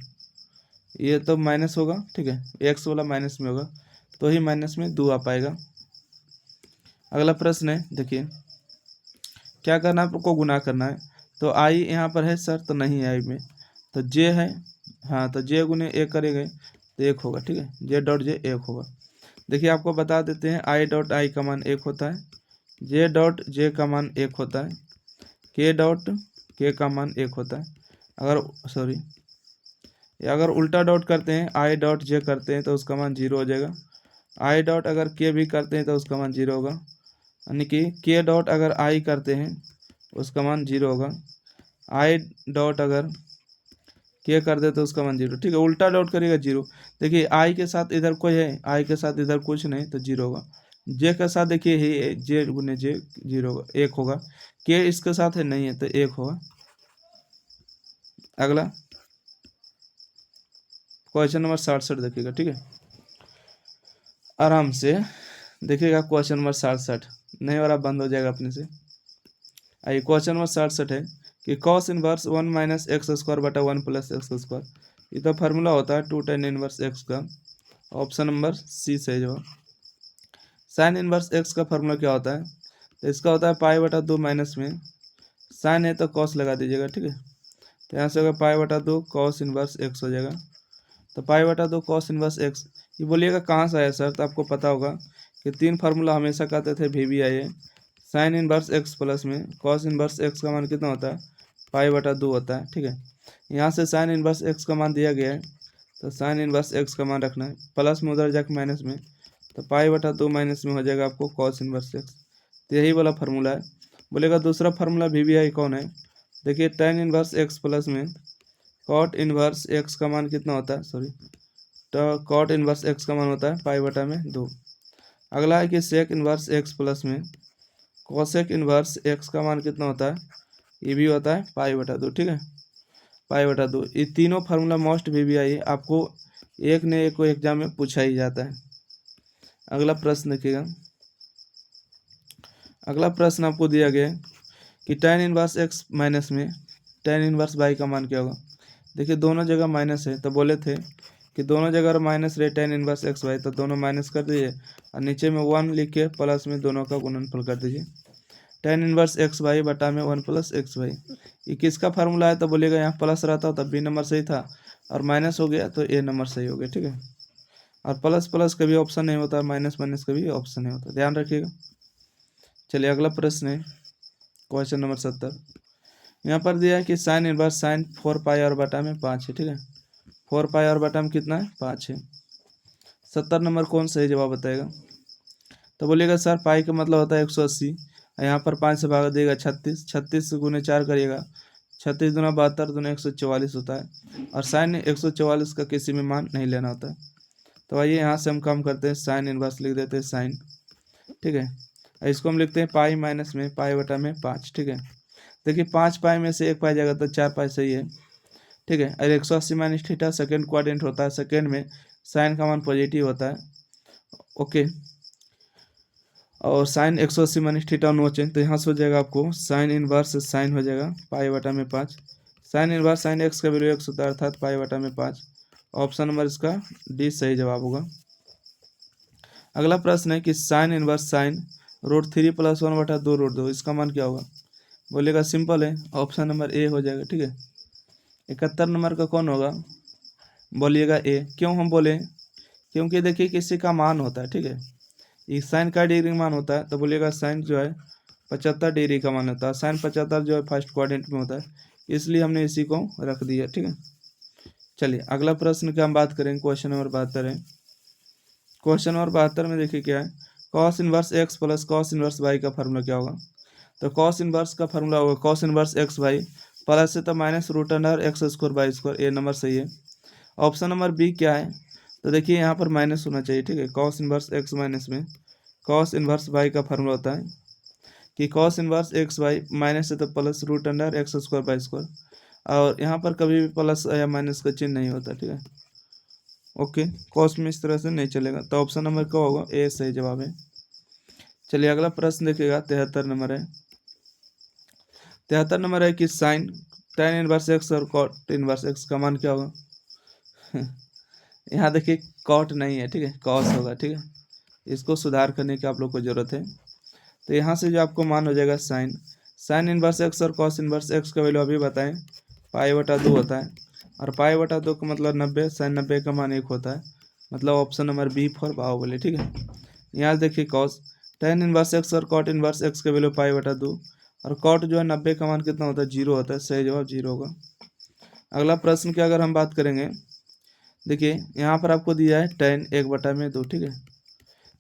ये तो माइनस होगा, ठीक है, एक्स वाला माइनस में होगा तो ही माइनस में 2 आ पाएगा। अगला प्रश्न है, देखिए क्या करना है, आपको गुना करना है। तो आई यहाँ पर है सर, तो नहीं आई में, तो जे है, हाँ, तो जे गुने 1 करेंगे तो 1 होगा, ठीक है, जे डॉट जे 1 होगा। देखिए आपको बता देते हैं आई डॉट आई का मान 1 होता है, जे डॉट जे का मान 1 होता है, के डॉट के का मान 1 होता है। अगर उल्टा डॉट करते हैं, आई डॉट जे करते हैं तो उसका मान 0 हो जाएगा। आई डॉट अगर के भी करते हैं तो उसका मान 0 होगा, यानी कि के डॉट अगर आई करते हैं उसका मान 0 होगा, आई डॉट अगर के कर दे तो उसका मान 0, ठीक है, उल्टा डॉट करेगा 0। देखिए आई के साथ इधर कोई है, आई के साथ इधर कुछ नहीं तो 0 होगा। जे के साथ देखिए ही जे गुने जे 0 होगा, 1 होगा। के इसके साथ है नहीं है तो 1 होगा। अगला क्वेश्चन नंबर 67 देखिएगा, ठीक है, आराम से देखिएगा। क्वेश्चन नंबर 67 नहीं हो रहा, बंद हो जाएगा अपने से। आइए क्वेश्चन नंबर 67 है कि cos inverse 1 minus x square बटा 1 प्लस एक्स स्क्वायर, ये तो फार्मूला होता है 2 tan इनवर्स एक्स का, ऑप्शन नंबर सी सही जवाब। साइन इनवर्स एक्स का फार्मूला क्या होता है, तो इसका होता है पाई बटा 2 माइनस में साइन है तो कॉस लगा दीजिएगा, ठीक है। तो यहाँ से होगा पाई बटा 2 कॉस इनवर्स एक्स हो जाएगा। तो पाई बटा 2 कॉस इनवर्स एक्स, ये बोलिएगा कहाँ से आया सर, तो आपको पता होगा कि 3 फार्मूला हमेशा कहते थे VBI है। साइन इनवर्स एक्स प्लस में कॉस इनवर्स एक्स का मान कितना होता है, पाई बटा 2 होता है, ठीक है। यहाँ से साइन इनवर्स एक्स का मान दिया गया है तो साइन इनवर्स एक्स का मान रखना है, प्लस में उधर जाकर माइनस में, तो पाई बटा 2 माइनस में हो जाएगा आपको कॉस इनवर्स एक्स। तो यही वाला फार्मूला है। बोलेगा दूसरा फार्मूला VBI कौन है, देखिए tan इनवर्स एक्स प्लस में कॉट इनवर्स एक्स का मान कितना होता है, तो कॉट इनवर्स एक्स का मान होता है पाई बटा में 2। अगला है कि सेक इनवर्स एक्स प्लस में कोसेक इनवर्स एक्स का मान कितना होता है, ये भी होता है पाई बटा 2, ठीक है, पाई बटा 2। ये तीनों फार्मूला मोस्ट VBI है, आपको एक ने एक को एग्जाम में पूछा ही जाता है। अगला प्रश्न देखिएगा, अगला प्रश्न आपको दिया गया है कि tan इनवर्स एक्स माइनस में tan इनवर्स वाई का मान क्या होगा। देखिए दोनों जगह माइनस है, तो बोले थे कि दोनों जगह माइनस रहे tan इनवर्स एक्स वाई, तो दोनों माइनस कर दीजिए और नीचे में 1 लिख के प्लस में दोनों का गुणनफल कर दीजिए। tan इनवर्स एक्स वाई बटा में 1 प्लस एक्स वाई, ये किसका फार्मूला है, तो बोलेगा यहाँ प्लस रहता तब बी नंबर सही था और माइनस हो गया तो ए नंबर सही हो गया, ठीक है। और प्लस प्लस कभी ऑप्शन नहीं होता, माइनस माइनस कभी ऑप्शन नहीं होता, ध्यान रखिएगा। चलिए अगला प्रश्न है क्वेश्चन नंबर 70। यहाँ पर दिया है कि साइन इनवर्स साइन 4 पाई और बटा में 5 है, ठीक है, 4 पाई और बटा में कितना है 5 है। 70 नंबर कौन सही जवाब बताएगा? तो बोलिएगा सर पाई का मतलब होता है 180, यहाँ पर 5 से भाग देगा 36, 36 से गुने 4 करिएगा, 36 दूना 72 दूना 144 होता है। और साइन 144 का किसी में मान नहीं लेना होता है। तो आइए यहाँ से हम काम करते हैं, साइन इनवर्स लिख देते हैं साइन, ठीक है। इसको हम लिखते हैं पाई माइनस में पाई बटा में 5, ठीक है। देखिए 5 पाई में से 1 पाई जाएगा तो 4 पाई सही है, ठीक है। और 180 माइनस थीटा सेकेंड क्वाड्रेंट होता है, सेकेंड में साइन का मान पॉजिटिव होता है, ओके। और sine 180 minus theta no change, तो यहाँ से हो जाएगा आपको साइन इनवर्स साइन हो जाएगा पाई बटा में 5। साइन इनवर्स साइन एक्स का वैल्यू 1 होता है, अर्थात पाई बटा में 5। ऑप्शन नंबर इसका डी सही जवाब होगा। अगला प्रश्न है कि साइन इनवर्स साइन √3 + 1/2 √2, इसका मान क्या होगा? बोलेगा सिंपल है, ऑप्शन नंबर ए हो जाएगा, ठीक है। 71 नंबर का कौन होगा? बोलिएगा ए। क्यों हम बोले? क्योंकि देखिए किसी का मान होता है, ठीक है। ये साइन का डिग्री मान होता है, तो बोलिएगा साइन जो है 75 डिग्री का मान होता है। साइन 75 जो है फर्स्ट क्वाड्रेंट में होता है, इसलिए हमने इसी को रख दिया, ठीक है। चलिए अगला प्रश्न का हम बात करेंगे, क्वेश्चन नंबर 72 है। क्वेश्चन नंबर 72 में देखिए क्या है, cos inverse X plus cos inverse Y का फार्मूला क्या होगा? तो कॉस इनवर्स का फार्मूला होगा cos inverse X Y, plus है तो -√x²/², ये नंबर सही है। ऑप्शन नंबर बी क्या है? तो देखिए यहाँ पर माइनस होना चाहिए, ठीक है। कॉस इनवर्स एक्स माइनस में कॉस इनवर्स वाई का फार्मूला होता है कि cos inverse X Y minus है तो +√x²/², और यहाँ पर कभी भी प्लस या माइनस का चिन्ह नहीं होता, ठीक है, ओके। कॉस में इस तरह से नहीं चलेगा, तो ऑप्शन नंबर क्या होगा? ए सही जवाब है। चलिए अगला प्रश्न देखिएगा, 73 नंबर है। 73 नंबर है कि साइन tan इनवर्स एक्स और कॉट इनवर्स एक्स का मान क्या होगा? यहाँ देखिए कॉट नहीं है, ठीक है, कॉस होगा, ठीक है। इसको सुधार करने की आप लोग को जरूरत है। तो यहाँ से जो आपको मान हो जाएगा साइन इनवर्स एक्स और कॉस इनवर्स एक्स का वैल्यू अभी बताएं, पाई बटा 2 होता है, और पाई बटा 2 का मतलब 90, साइन 90 का मान 1 होता है, मतलब option number B for Baahubali, ठीक है। यहाँ देखिए कॉस tan इनवर्स एक्स और कॉट इनवर्स एक्स का वैल्यू पाई बटा 2, और कॉट जो है 90 का मान कितना होता है? 0 होता है, सही जवाब 0 होगा। अगला प्रश्न की अगर हम बात करेंगे, देखिए यहाँ पर आपको दिया है tan 1/2, ठीक है।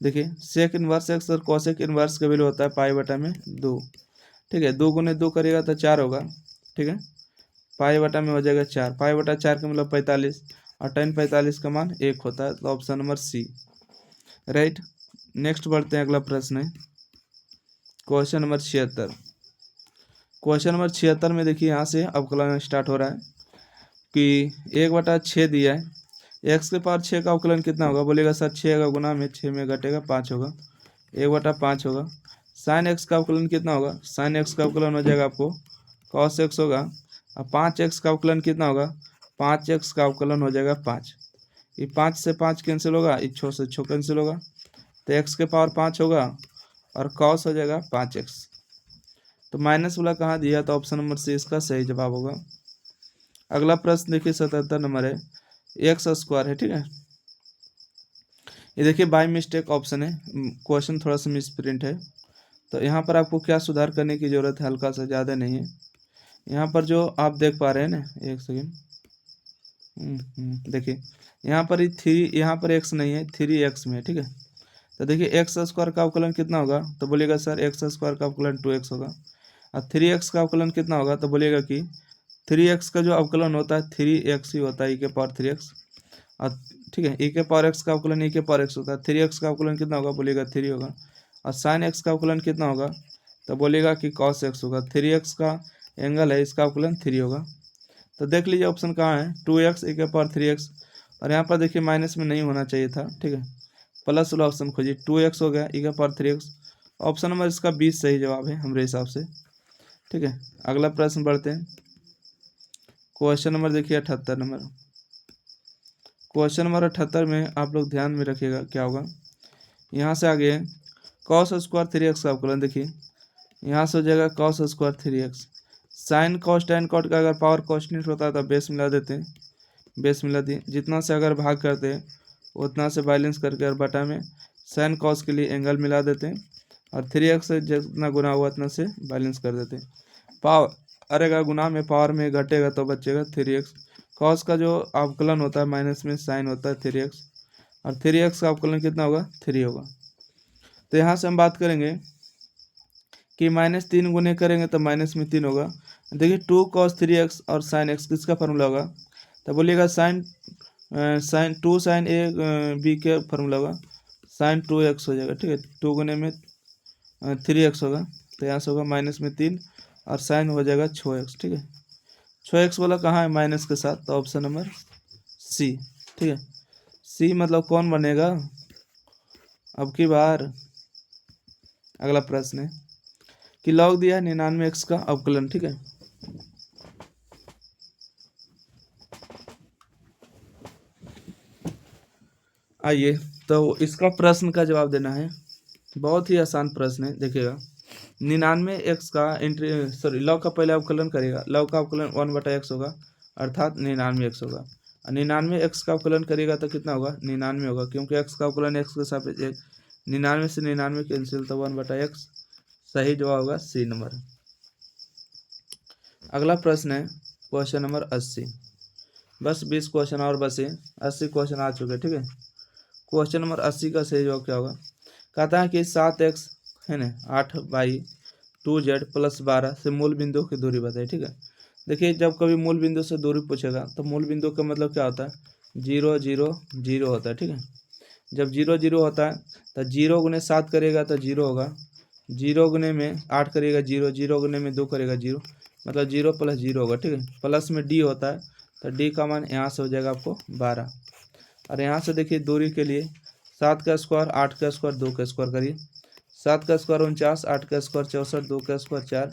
देखिए सेक इनवर्स एक्स और कोसेक इनवर्स का वैल्यू होता है पाई बटा में 2, ठीक है। 2 गुने 2 करिएगा तो 4 होगा, ठीक है। पाई बटा में हो जाएगा 4, पाई बटा 4 का मतलब 45, और tan 45 का मान 1 होता है, तो option number C right. Next बढ़ते हैं, अगला प्रश्न है क्वेश्चन नंबर 76। क्वेश्चन नंबर 76 में देखिए यहाँ से अवकलन स्टार्ट हो रहा है कि 1/6 दिया है, एक्स के पावर 6 का अवकलन कितना होगा? बोलेगा सर 6 का गुना में 6 में घटेगा 5 होगा, 1/5 होगा। साइन एक्स का अवकलन कितना होगा? साइन एक्स का अवकलन हो जाएगा आपको कॉस एक्स होगा, और 5x का अवकलन कितना होगा? 5x का अवकलन हो जाएगा 5। ये 5 से 5 कैंसिल होगा, ये 6 से 6 कैंसिल होगा, तो x के पावर 5 होगा और कॉस हो जाएगा 5x। तो माइनस वाला कहाँ दिया? तो ऑप्शन नंबर सी इसका सही जवाब होगा। अगला प्रश्न देखिए 77 नंबर है, x² है, ठीक है। ये देखिए बाय मिस्टेक ऑप्शन है, क्वेश्चन थोड़ा सा मिस प्रिंट है, तो यहाँ पर आपको क्या सुधार करने की जरूरत है? हल्का सा, ज़्यादा नहीं है। यहाँ पर जो आप देख पा रहे हैं ना, एक सेकेंड, देखिए यहाँ पर 3, यहाँ पर x नहीं है, 3x में है, ठीक है। तो देखिए x² का अवकलन कितना होगा? तो बोलिएगा सर x² का अवकलन 2x होगा, और 3x का अवकलन कितना होगा? तो बोलिएगा कि 3x का जो अवकलन होता है 3x ही होता है, e के पावर 3x, और ठीक है, e के पावर x का अवकलन e के पावर x होता है। 3x का अवकलन कितना होगा? बोलिएगा 3 होगा। और साइन x का अवकलन कितना होगा? तो बोलिएगा कि cos x होगा। 3x का एंगल है, इसका अवकलन 3 होगा। तो देख लीजिए ऑप्शन कहाँ है, 2x e के पावर 3x, और यहाँ पर देखिए माइनस में नहीं होना चाहिए था, ठीक है, प्लस वाला ऑप्शन खोजिए, 2x हो गया e के पावर 3x। ऑप्शन नंबर इसका 20 सही जवाब है हमारे हिसाब से, ठीक है। अगला प्रश्न बढ़ते हैं, क्वेश्चन नंबर देखिए 78 नंबर। क्वेश्चन नंबर 78 में आप लोग ध्यान में रखिएगा क्या होगा। यहाँ से आगे cos² 3x का अवकलन, देखिए यहाँ से हो जाएगा cos² 3x। Sine cos tan cot का अगर पावर कॉन्स्टेंट होता है तो बेस मिला देते हैं, बेस मिला दिए, जितना से अगर भाग करते हैं उतना से बैलेंस करके, और बटा में साइन कॉस के लिए एंगल मिला देते हैं, और 3x से जितना गुना हुआ उतना से बैलेंस कर देते हैं। पावर अरे अगर गुना में पावर में घटेगा तो बचेगा 3x, कॉस का जो अवकलन होता है माइनस में साइन होता है 3x, और 3x का अवकलन कितना होगा 3 होगा। तो यहाँ से हम बात करेंगे कि -3 गुने करेंगे तो माइनस में 3 होगा। देखिए 2 cos 3x और साइन x किसका फार्मूला होगा, तो बोलिएगा साइन 2 साइन ए बी के फार्मूला होगा, साइन 2x हो जाएगा। ठीक है, 2 गुने में 3x होगा, तो यहाँ से होगा माइनस में 3 और साइन हो जाएगा 6x। ठीक है, 6x वाला कहाँ है माइनस के साथ, तो ऑप्शन नंबर सी। ठीक है, सी मतलब कौन बनेगा अब की बार। अगला प्रश्न है कि लॉग दिया है 99x का अवकलन। ठीक है, आइए तो इसका प्रश्न का जवाब देना है। बहुत ही आसान प्रश्न है, देखिएगा 99x का लॉग का पहले अवकलन करेगा, लॉग का अवकलन 1/x होगा अर्थात 99x होगा। 99x का अवकलन करेगा तो कितना होगा 99 होगा, क्योंकि x का अवकलन x के सापेक्ष 99 से 99 कैंसिल, तो 1/x सही जवाब होगा सी नंबर। अगला प्रश्न है क्वेश्चन नंबर 80। बस 20 क्वेश्चन और बचे, 80 क्वेश्चन आ चुके। ठीक है, क्वेश्चन नंबर 80 का सही जवाब क्या होगा, कहता है कि 7x है ना 8/2z + 12 से मूल बिंदु की दूरी बताइए। ठीक है, देखिए जब कभी मूल बिंदु से दूरी पूछेगा तो मूल बिंदु का मतलब क्या होता है, 0 0 0 होता है। ठीक है, जब 0 0 होता है तो 0 गुने 7 करेगा तो 0 होगा, 0 गुने में 8 करेगा 0, 0 गुने में 2 करेगा 0, मतलब 0 + 0 होगा। ठीक है, प्लस में डी होता है तो डी का मान यहाँ से हो जाएगा आपको 12, और यहाँ से देखिए दूरी के लिए 7 का स्क्वायर 8 का स्क्वायर 2 का स्क्वायर करिए, 7 का स्क्वायर 49, 8 का स्क्वायर 64, 2 का स्क्वायर 4।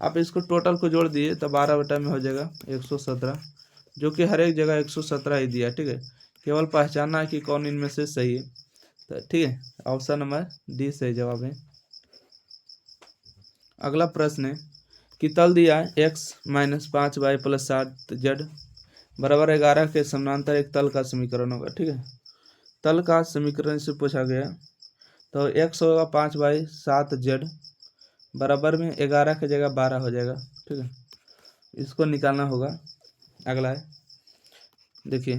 आप इसको टोटल को जोड़ दिए तो 12 बटा में हो जाएगा 117, जो कि हर एक जगह 117 ही दिया। ठीक है, केवल पहचानना है कि कौन इनमें से सही है। तो ठीक है, ऑप्शन नंबर डी सही जवाब है। अगला प्रश्न है कि तल दिया है x - 5y + 7z बराबर 11 के समानांतर एक तल का समीकरण होगा। ठीक है, तल का समीकरण से पूछा गया तो x होगा 5y 7z बराबर में 11 की जगह 12 हो जाएगा। ठीक है, इसको निकालना होगा। अगला है देखिए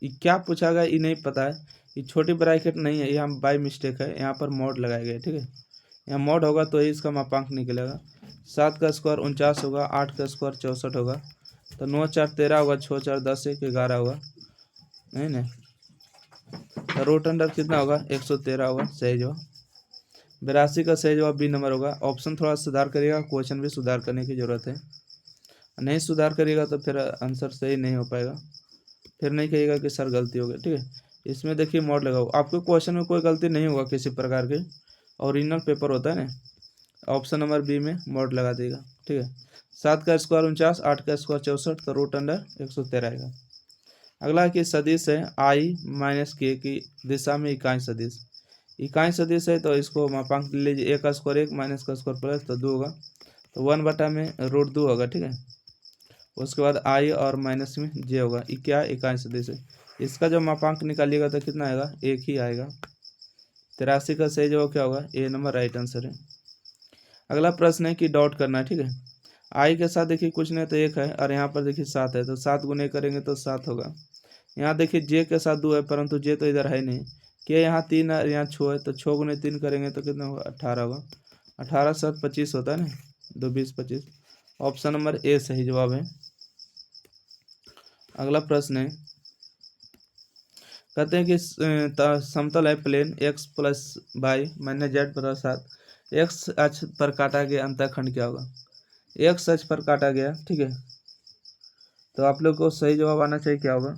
ये क्या पूछा गया ये नहीं पता है, ये छोटी ब्रैकेट नहीं है, यहाँ बाय मिस्टेक है, यहाँ पर मोड लगाया गया है। ठीक है, यहाँ मोड होगा तो ही इसका मापांक निकलेगा। 7 का स्क्वायर 49 होगा, 8 का स्क्वायर 64 होगा, तो 9 4 13 होगा, 6 4 10 1 11 होगा, नहीं ना, तो रूट अंडर कितना होगा 113 होगा सही जवाब। 82 का सही जवाब बी नंबर होगा। ऑप्शन थोड़ा सुधार करिएगा, क्वेश्चन भी सुधार करने की जरूरत है, नहीं सुधार करिएगा तो फिर आंसर सही नहीं हो पाएगा, फिर नहीं कहिएगा कि सर गलती हो गई। ठीक है, इसमें देखिए मोड लगाओ, आपके क्वेश्चन में कोई गलती नहीं होगा किसी प्रकार के, ओरिजिनल पेपर होता है ना, ऑप्शन नंबर बी में मोड लगा देगा। ठीक है, 7 का स्क्वायर 49, 8 का स्क्वायर 64, तो रूट अंडर 113 आएगा। अगला है कि सदिश है i - k की दिशा में इकाई सदिश। इकाई सदिश है तो इसको मापांक ले लीजिए, a का स्क्वायर 1 माइनस का स्क्वायर प्लस तो 2 होगा, तो 1 बटा में √2 होगा। ठीक है, उसके बाद i और माइनस में j होगा, ये क्या इकाई सदिश है, इसका जब मापांक निकालिएगा तो कितना आएगा 1 ही आएगा। 83 का सही जवाब क्या होगा, ए नंबर राइट आंसर है। अगला प्रश्न है कि डॉट करना है। ठीक है, i के साथ देखिए कुछ नहीं तो 1 है, और यहाँ पर देखिए 7 है, तो 7 गुने करेंगे तो 7 होगा। यहाँ देखिए j के साथ 2 है, परंतु j तो इधर है नहीं, के यहाँ 3 है, यहाँ 6 है, तो 6 गुने 3 करेंगे तो कितना होगा 18 होगा, 18 7 25 होता है ना, 2 20 25, ऑप्शन नंबर ए सही जवाब है। अगला प्रश्न है कहते हैं कि समतल है plane x + y - z = 7, x अक्ष पर काटा गया अंतःखंड क्या होगा, x अक्ष पर काटा गया। ठीक है, तो आप लोग को सही जवाब आना चाहिए क्या होगा,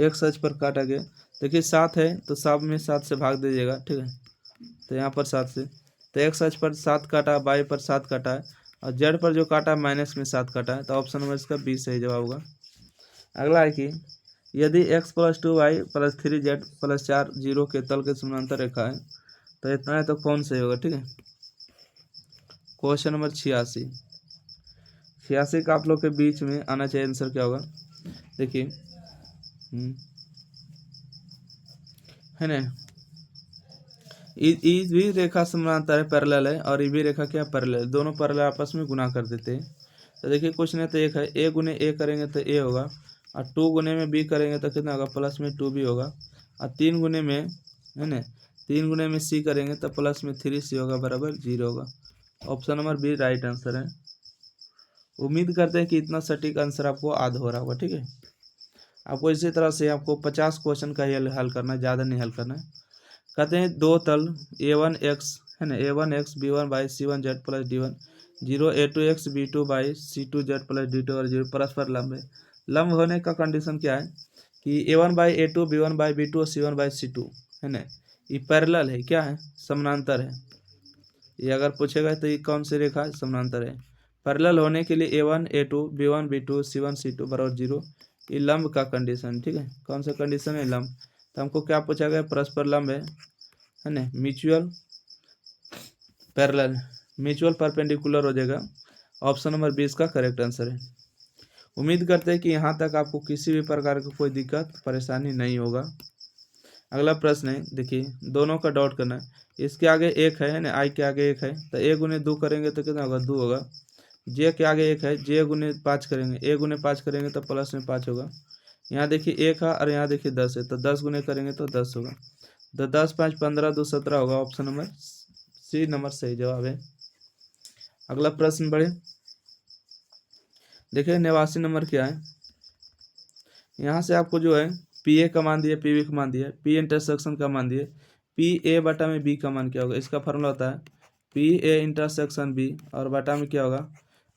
x अक्ष पर काटा गया, देखिए 7 है तो 7 में 7 से भाग दीजिएगा। ठीक है, तो यहाँ पर 7 से, तो x अक्ष पर 7 काटा, y पर 7 काटा है, और z पर जो काटा माइनस में 7 काटा है, तो ऑप्शन नंबर इसका बी सही जवाब होगा। अगला है कि यदि x + 2y + 3z + 4 0 के तल के समानांतर रेखा है तो इतना है तो कौन सही होगा। ठीक है, क्वेश्चन नंबर 86, 86 का आप लोग के बीच में आना चाहिए आंसर क्या होगा, देखिए है ना, ये भी रेखा समानांतर है पैरेलल है, और ये भी रेखा क्या पैरेलल है, दोनों पैरेलल आपस में गुना कर देते हैं, तो देखिए क्वेश्चन है तो एक है, ए गुने ए करेंगे तो ए होगा, और 2 गुने में बी करेंगे तो कितना होगा, प्लस में 2 बी होगा, और 3 गुने में है ना, 3 गुने में सी करेंगे तो प्लस में 3 सी होगा बराबर 0 होगा। Option number B right answer है। उम्मीद करते हैं कि इतना सटीक आंसर आपको याद हो रहा होगा। ठीक है, आपको इसी तरह से आपको 50 क्वेश्चन का हल करना है, ज़्यादा नहीं हल करना है। कहते हैं दो तल a1x है ना, a1x b1 by c1z plus d1 0 a2x b2 by c2z plus d2 और 0 परस्पर लंब है। लंब होने का कंडीशन क्या है कि a1 by a2 b1 by b2 और c1 बाई c2 है ना, ये पैरेलल है, क्या है, समानांतर है। ये अगर पूछेगा तो ये कौन सी रेखा है, समानांतर है। पैरेलल होने के लिए a1 a2 b1 b2 c1 c2 बराबर 0, ये लंब का कंडीशन। ठीक है, कौन सा कंडीशन है, लंब। तो हमको क्या पूछा गया, परस्पर लंब है ना, म्यूचुअल पैरेलल, म्यूचुअल परपेंडिकुलर हो जाएगा। ऑप्शन नंबर 20 का करेक्ट आंसर है। उम्मीद करते हैं कि यहाँ तक आपको किसी भी प्रकार की कोई दिक्कत परेशानी नहीं होगा। अगला प्रश्न है, देखिए दोनों का डॉट करना है। इसके आगे एक है ना, आई के आगे एक है, तो ए गुने 2 करेंगे तो कितना होगा, 2 होगा। जे के आगे एक है, जे गुने 5 करेंगे, ए गुने 5 करेंगे तो प्लस में 5 होगा। यहाँ देखिए एक है और यहाँ देखिए 10 है, तो 10 गुने करेंगे तो 10 होगा। तो 10 5 15 2 17 होगा। ऑप्शन नंबर सी नंबर सही जवाब है। अगला प्रश्न बढ़े, देखिए 89 नंबर क्या है। यहाँ से आपको जो है पी ए का मान दिया, पी बी का मान दिया, पी इंटरसेक्शन का मान दिया, पी ए बटा में बी का मान क्या होगा। इसका फॉर्मूला होता है पी ए इंटरसेक्शन बी, और बटा में क्या होगा,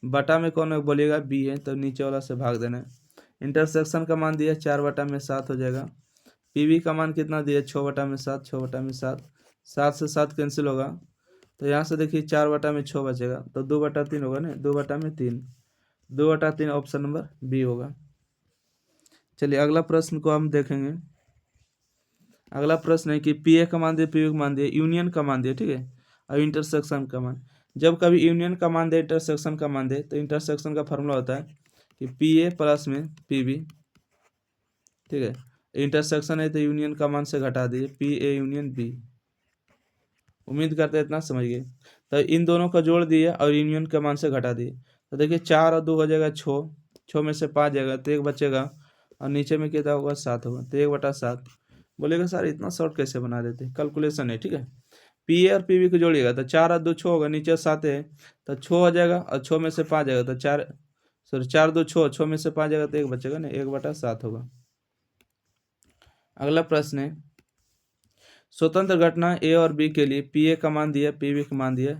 बटा में कौन है बोलिएगा, बी है, तो नीचे वाला से भाग देना है। इंटरसेक्शन का मान दिया 4 बटा में 7 हो जाएगा। पी बी का मान कितना दिया, 6 बटा में 7, 6 बटा में 7, 7 से 7 कैंसिल होगा, तो यहाँ से देखिए 4 बटा में 6 बचेगा, तो 2 बटा 3 होगा ना, 2 बटा में 3, 2 बटा 3 ऑप्शन नंबर बी होगा। चलिए अगला प्रश्न को हम देखेंगे। अगला प्रश्न है कि पी ए का मान दिया, पी बी का मान दिया, यूनियन का मान दिया, ठीक है, और इंटरसेक्शन का मान। जब कभी यूनियन का मान दे, इंटरसेक्शन का मान दे, तो इंटरसेक्शन का फॉर्मूला होता है कि पी ए प्लस में पी बी। ठीक है, इंटरसेक्शन है तो यूनियन का मान से घटा दिए, पी ए यूनियन बी। उम्मीद करते हैं इतना समझ गए। तो इन दोनों का जोड़ दिए और यूनियन के मान से घटा दिए, तो देखिए 4 और 2 हो जाएगा 6, 6 में से 5 जाएगा तो 1 बचेगा, और नीचे में कितना होगा, 7 होगा, तो 1 बटा 7। बोलेगा सर इतना शॉर्ट कैसे बना देते, कैलकुलेशन है। ठीक है, पी ए और पी बी को जोड़िएगा तो 4 और 2 6 होगा, नीचे 7 है तो 6 हो जाएगा, और 6 में से 5 जाएगा तो 4, सॉरी 4 2 6, 6 में से 5 जाएगा तो 1 बचेगा ना, 1 बटा 7 होगा। अगला प्रश्न है, स्वतंत्र घटना ए और बी के लिए पी ए का मान दिया, पी बी का मान दिया,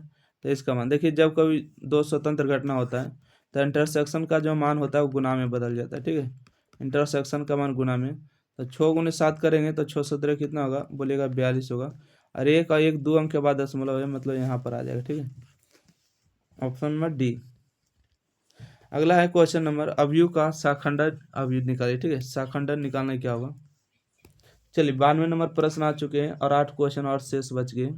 तो इसका मान देखिए, जब कभी दो स्वतंत्र घटना होता है तो इंटरसेक्शन का जो मान होता है वो गुना में बदल जाता है। ठीक है, इंटरसेक्शन का मान गुना में, तो 6 गुने 7 करेंगे तो 6 17 कितना होगा बोलिएगा, 42 होगा, और एक और एक 2 अंक के बाद दशमलव है, मतलब यहाँ पर आ जाएगा। ठीक है, ऑप्शन नंबर डी। अगला है क्वेश्चन नंबर, अवयव का शाखंडन अवयव निकालिए। ठीक है, शाखंडन निकालना क्या होगा। चलिए 92 नंबर प्रश्न आ चुके हैं और 8 क्वेश्चन और शेष बच गए।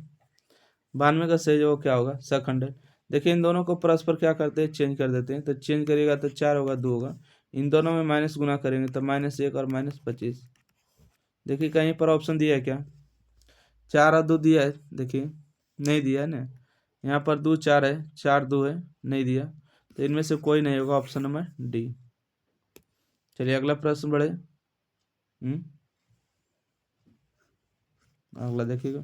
92 का सही जवाब क्या होगा, शाखंडन। देखिए इन दोनों को परस्पर क्या करते हैं, चेंज कर देते हैं, तो चेंज करिएगा तो 4 होगा 2 होगा, इन दोनों में माइनस गुना करेंगे तो -1 और -25। देखिए कहीं पर ऑप्शन दिया है क्या, 4 और 2 दिया है, देखिए नहीं दिया है ना, यहाँ पर 2 4 है, 4 2 है, नहीं दिया, तो इनमें से कोई नहीं होगा, ऑप्शन नंबर डी। चलिए अगला प्रश्न बढ़े। अगला देखिएगा,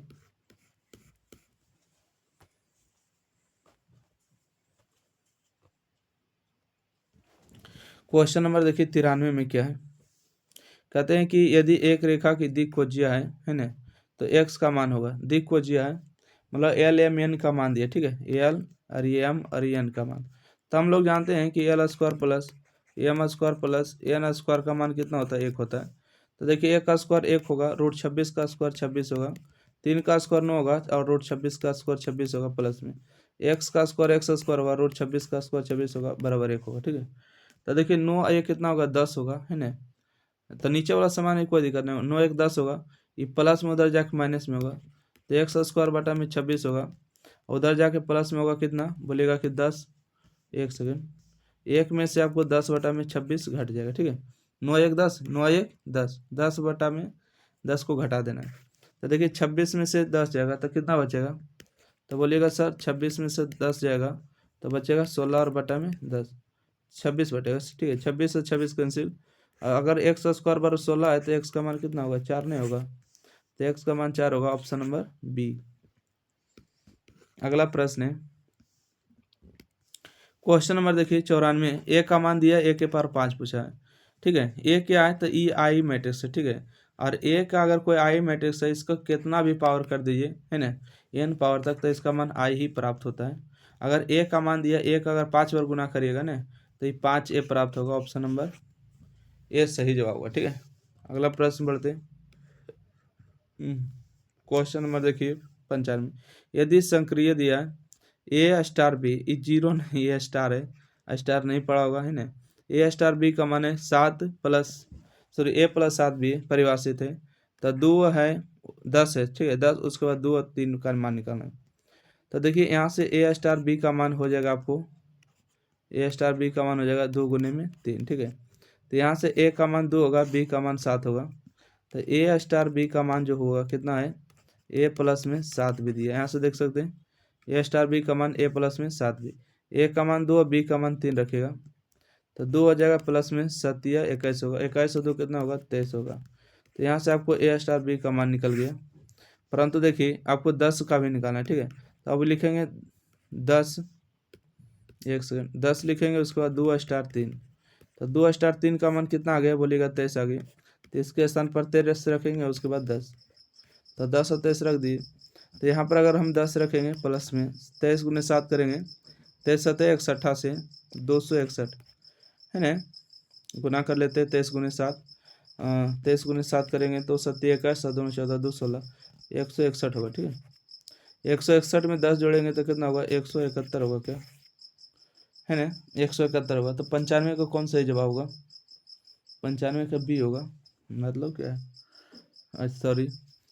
क्वेश्चन नंबर देखिए 93 में क्या है। कहते हैं कि यदि एक रेखा की दिक् कोज्या है ना, तो एक्स का मान होगा, दिक् कोज्या है मतलब एल एम एन का मान दिया। ठीक है, एल और एम और एन का मान, तो हम लोग जानते हैं कि L square plus M square plus N square का मान कितना होता है, 1 होता है। तो देखिए 1 का स्क्वायर 1 होगा, √26 का स्क्वायर 26 होगा, 3 का स्क्वायर 9 होगा, और √26 का स्क्वायर 26 होगा, प्लस में एक्स का स्क्वायर एक्स स्क्वायर होगा, √26 का स्क्वायर 26 होगा, बराबर 1 होगा। ठीक है, तो देखिए 9 ये कितना होगा, 10 होगा, है ना, तो नीचे वाला समान है, कोई दिक्कत नहीं, 9 1 10 होगा, ये प्लस में उधर जाके माइनस में होगा, तो एक्स स्क्वायर बटा में 26 होगा, उधर जाके प्लस में होगा कितना बोलिएगा कि 10। एक सेकेंड, एक में से आपको 10 बटा में 26 घट जाएगा। ठीक है, 9 1 10, 9 1 10, 10 बटा में 10 को घटा देना है, तो देखिए 26 में से 10 जाएगा तो कितना बचेगा, तो बोलिएगा सर 26 में से 10 जाएगा तो बचेगा 16 और बटा में 10, 26 बटेगा, ठीक है। 26 से 26 कैंसिल। अगर एक्स स्क्वायर बराबर 16 है तो एक्स का मान कितना होगा, 4 नहीं होगा, तो एक्स का मान 4 होगा, ऑप्शन नंबर बी। अगला प्रश्न है क्वेश्चन नंबर देखिए 94। ए का मान दिया, ए के पावर 5 पूछा है, ठीक है। ए क्या है तो ई आई मैट्रिक्स है, ठीक है। और ए का अगर कोई आई मैट्रिक्स है, इसको कितना भी पावर कर दीजिए, है ना, एन पावर तक, तो इसका मान आई ही प्राप्त होता है। अगर ए का मान दिया, ए का अगर 5 बार गुना करिएगा ना तो ये 5 ए प्राप्त होगा, ऑप्शन नंबर ए सही जवाब होगा, ठीक है। अगला प्रश्न बढ़ते क्वेश्चन नंबर देखिए 95। यदि संक्रिय दिया ए स्टार बी, ये जीरो नहीं, ये स्टार है, स्टार नहीं पड़ा होगा, है ना। ए स्टार बी का मान है 7 प्लस ए प्लस 7 बी परिभाषित है, तो 2 है 10 है, ठीक है। 10 उसके बाद 2 और 3 का मान निकालना है। तो देखिए यहाँ से ए स्टार बी का मान हो जाएगा आपको, ए स्टार बी का मान हो जाएगा 2 गुने में 3, ठीक है। तो यहाँ से ए का मान 2 होगा, बी का मान 7 होगा, तो ए स्टार बी का मान जो होगा कितना है, ए प्लस में 7 भी दिया, यहाँ से देख सकते हैं ए स्टार बी का मान ए प्लस में 7 भी, ए का मान 2 और बी का मान 3 रखेगा, तो 2 हो जाएगा, प्लस में 7 या 21 होगा, 21 और 2 कितना होगा, 23 होगा। तो यहाँ से आपको ए स्टार बी का मान निकल गया। परंतु देखिए आपको 10 का भी निकालना है, ठीक है। तो अब लिखेंगे 10, एक सेकेंड, 10 लिखेंगे, उसके बाद 2 स्टार 3, तो 2 स्टार 3 का मान कितना आ गया बोलिएगा, 23 आ गया। तो इसके स्थान पर 23 रखेंगे, उसके बाद 10, तो 10 और 23 रख दिए। तो यहाँ पर अगर हम 10 रखेंगे प्लस में 23 गुने 7 करेंगे, 23 सतह 61 से 261, है ना, गुना कर लेते हैं 23 गुने 7, 23 गुने 7 करेंगे तो 27 7 दूनी 14 2 16, 161 होगा, ठीक है। 161 में 10 जोड़ेंगे तो कितना होगा, 171 होगा, क्या है ना, 171 होगा। तो 95 का कौन सही जवाब होगा, 95 का बी होगा, मतलब क्या है, अच्छा सॉरी,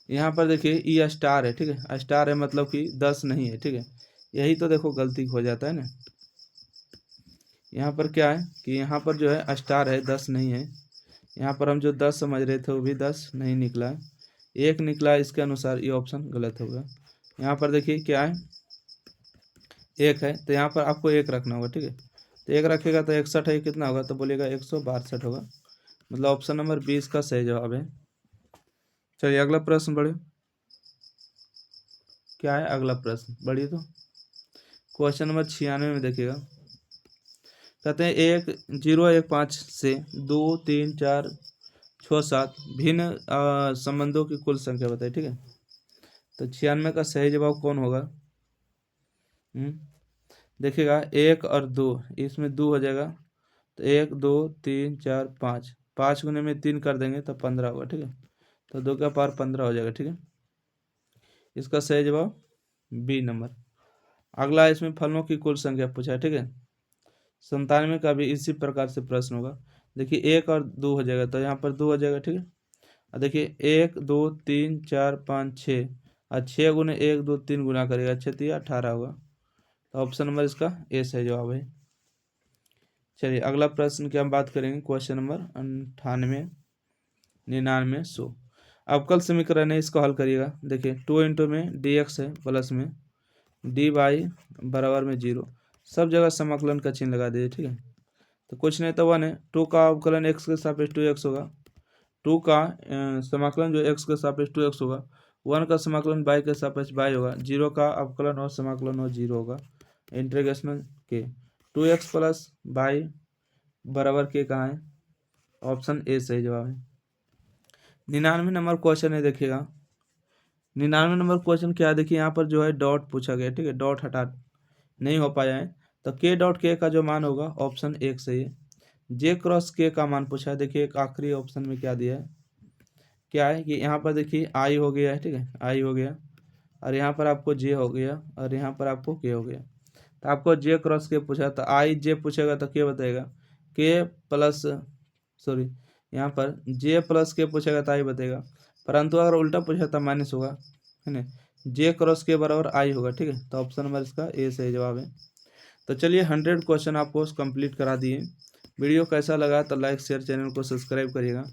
यहाँ पर देखिए ई स्टार है, ठीक है, स्टार है मतलब कि 10 नहीं है, ठीक है। यही तो देखो गलती हो जाता है ना, यहाँ पर क्या है कि यहाँ पर जो है स्टार है, 10 नहीं है। यहाँ पर हम जो 10 समझ रहे थे वो भी 10 नहीं निकला है, 1 निकला है, इसके अनुसार ये ऑप्शन गलत होगा। यहाँ पर देखिए क्या है, 1 है, तो यहाँ पर आपको 1 रखना होगा, ठीक है। तो 1 रखेगा तो 61 है, कितना होगा, तो बोलेगा 162 होगा, मतलब ऑप्शन नंबर 20 का सही जवाब है। चलिए अगला प्रश्न बढ़े, क्या है अगला प्रश्न, बढ़िए। तो क्वेश्चन नंबर 96 में देखिएगा, कहते हैं 1 0 1 5 से 2 3 4 6 7 भिन्न संबंधों की कुल संख्या बताए, ठीक है। तो 96 का सही जवाब कौन होगा, देखिएगा 1 और 2, इसमें 2 हो जाएगा, तो 1 2 3 4 5, 5 गुने में 3 कर देंगे तो 15 होगा, ठीक है। तो 2 का पावर 15 हो जाएगा, ठीक है। इसका सही जवाब बी नंबर। अगला इसमें फलों की कुल संख्या पूछा है, ठीक है। 97 का भी इसी प्रकार से प्रश्न होगा। देखिए 1 और 2 हो जाएगा, तो यहाँ पर 2 हो जाएगा, ठीक है। और देखिए 1 2 3 4 5 6, और 6 गुने 1 2 3 गुना करेगा, 6 3 18 होगा, तो ऑप्शन नंबर इसका ए सही जवाब है। चलिए अगला प्रश्न की हम बात करेंगे, क्वेश्चन नंबर 98 99 100। अवकल समीकरण है, इसको हल करिएगा। देखिए 2 इंटू में डी एक्स है, प्लस में डी वाई बराबर में 0, सब जगह समाकलन का चिन्ह लगा दीजिए, ठीक है। तो कुछ नहीं तो 1 है, 2 का अवकलन एक्स के सापेक्ष 2x होगा, 2 का समाकलन जो एक्स के सापेक्ष 2x होगा, 1 का समाकलन y के सापेक्ष y होगा, 0 का अवकलन और समाकलन और 0 होगा, इंटीग्रेशनल के 2x प्लस y बराबर के कहाँ है, ऑप्शन ए सही जवाब है। 99 नंबर क्वेश्चन है, देखिएगा 99 नंबर क्वेश्चन क्या है, देखिए यहाँ पर जो है डॉट पूछा गया, ठीक है, डॉट हटा नहीं हो पाया है, तो के डॉट के का जो मान होगा ऑप्शन एक सही है। जे क्रॉस के का मान पूछा है, देखिए एक आखिरी ऑप्शन में क्या दिया है, क्या है कि यहाँ पर देखिए आई हो गया है, ठीक है, आई हो गया, और यहाँ पर आपको जे हो गया, और यहाँ पर आपको के हो गया। तो आपको जे क्रॉस के पूछा, तो आई जे पूछेगा तो के बताएगा, के प्लस सॉरी यहाँ पर जे प्लस के पूछेगा तो आई बताएगा, परंतु अगर उल्टा पूछा तो माइनस होगा, है ना, जे क्रॉस के बराबर आई होगा, ठीक है। तो ऑप्शन नंबर इसका ए सही जवाब है। तो चलिए 100 क्वेश्चन आपको कंप्लीट करा दिए। वीडियो कैसा लगा तो लाइक शेयर, चैनल को सब्सक्राइब करिएगा,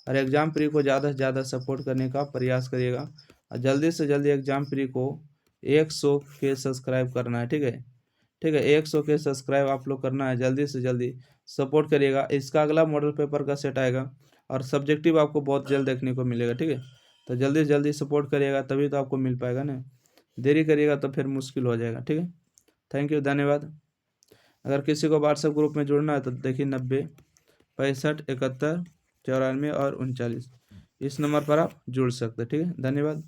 और एग्जाम प्री को ज़्यादा से ज़्यादा सपोर्ट करने का प्रयास करिएगा, और जल्दी से जल्दी एग्जाम प्री को 100 के सब्सक्राइब करना है, ठीक है। ठीक है, 100 के सब्सक्राइब आप लोग करना है, जल्दी से जल्दी सपोर्ट करिएगा। इसका अगला मॉडल पेपर का सेट आएगा और सब्जेक्टिव आपको बहुत जल्द देखने को मिलेगा। ठीक है, तो जल्दी से जल्दी सपोर्ट करिएगा, तभी तो आपको मिल पाएगा ना। देरी करिएगा तो फिर मुश्किल हो जाएगा। ठीक है, थैंक यू, धन्यवाद। अगर किसी को व्हाट्सएप ग्रुप में जुड़ना है तो देखिए 90 65 71 94 और 39, इस नंबर पर आप जुड़ सकते हैं। ठीक है, धन्यवाद।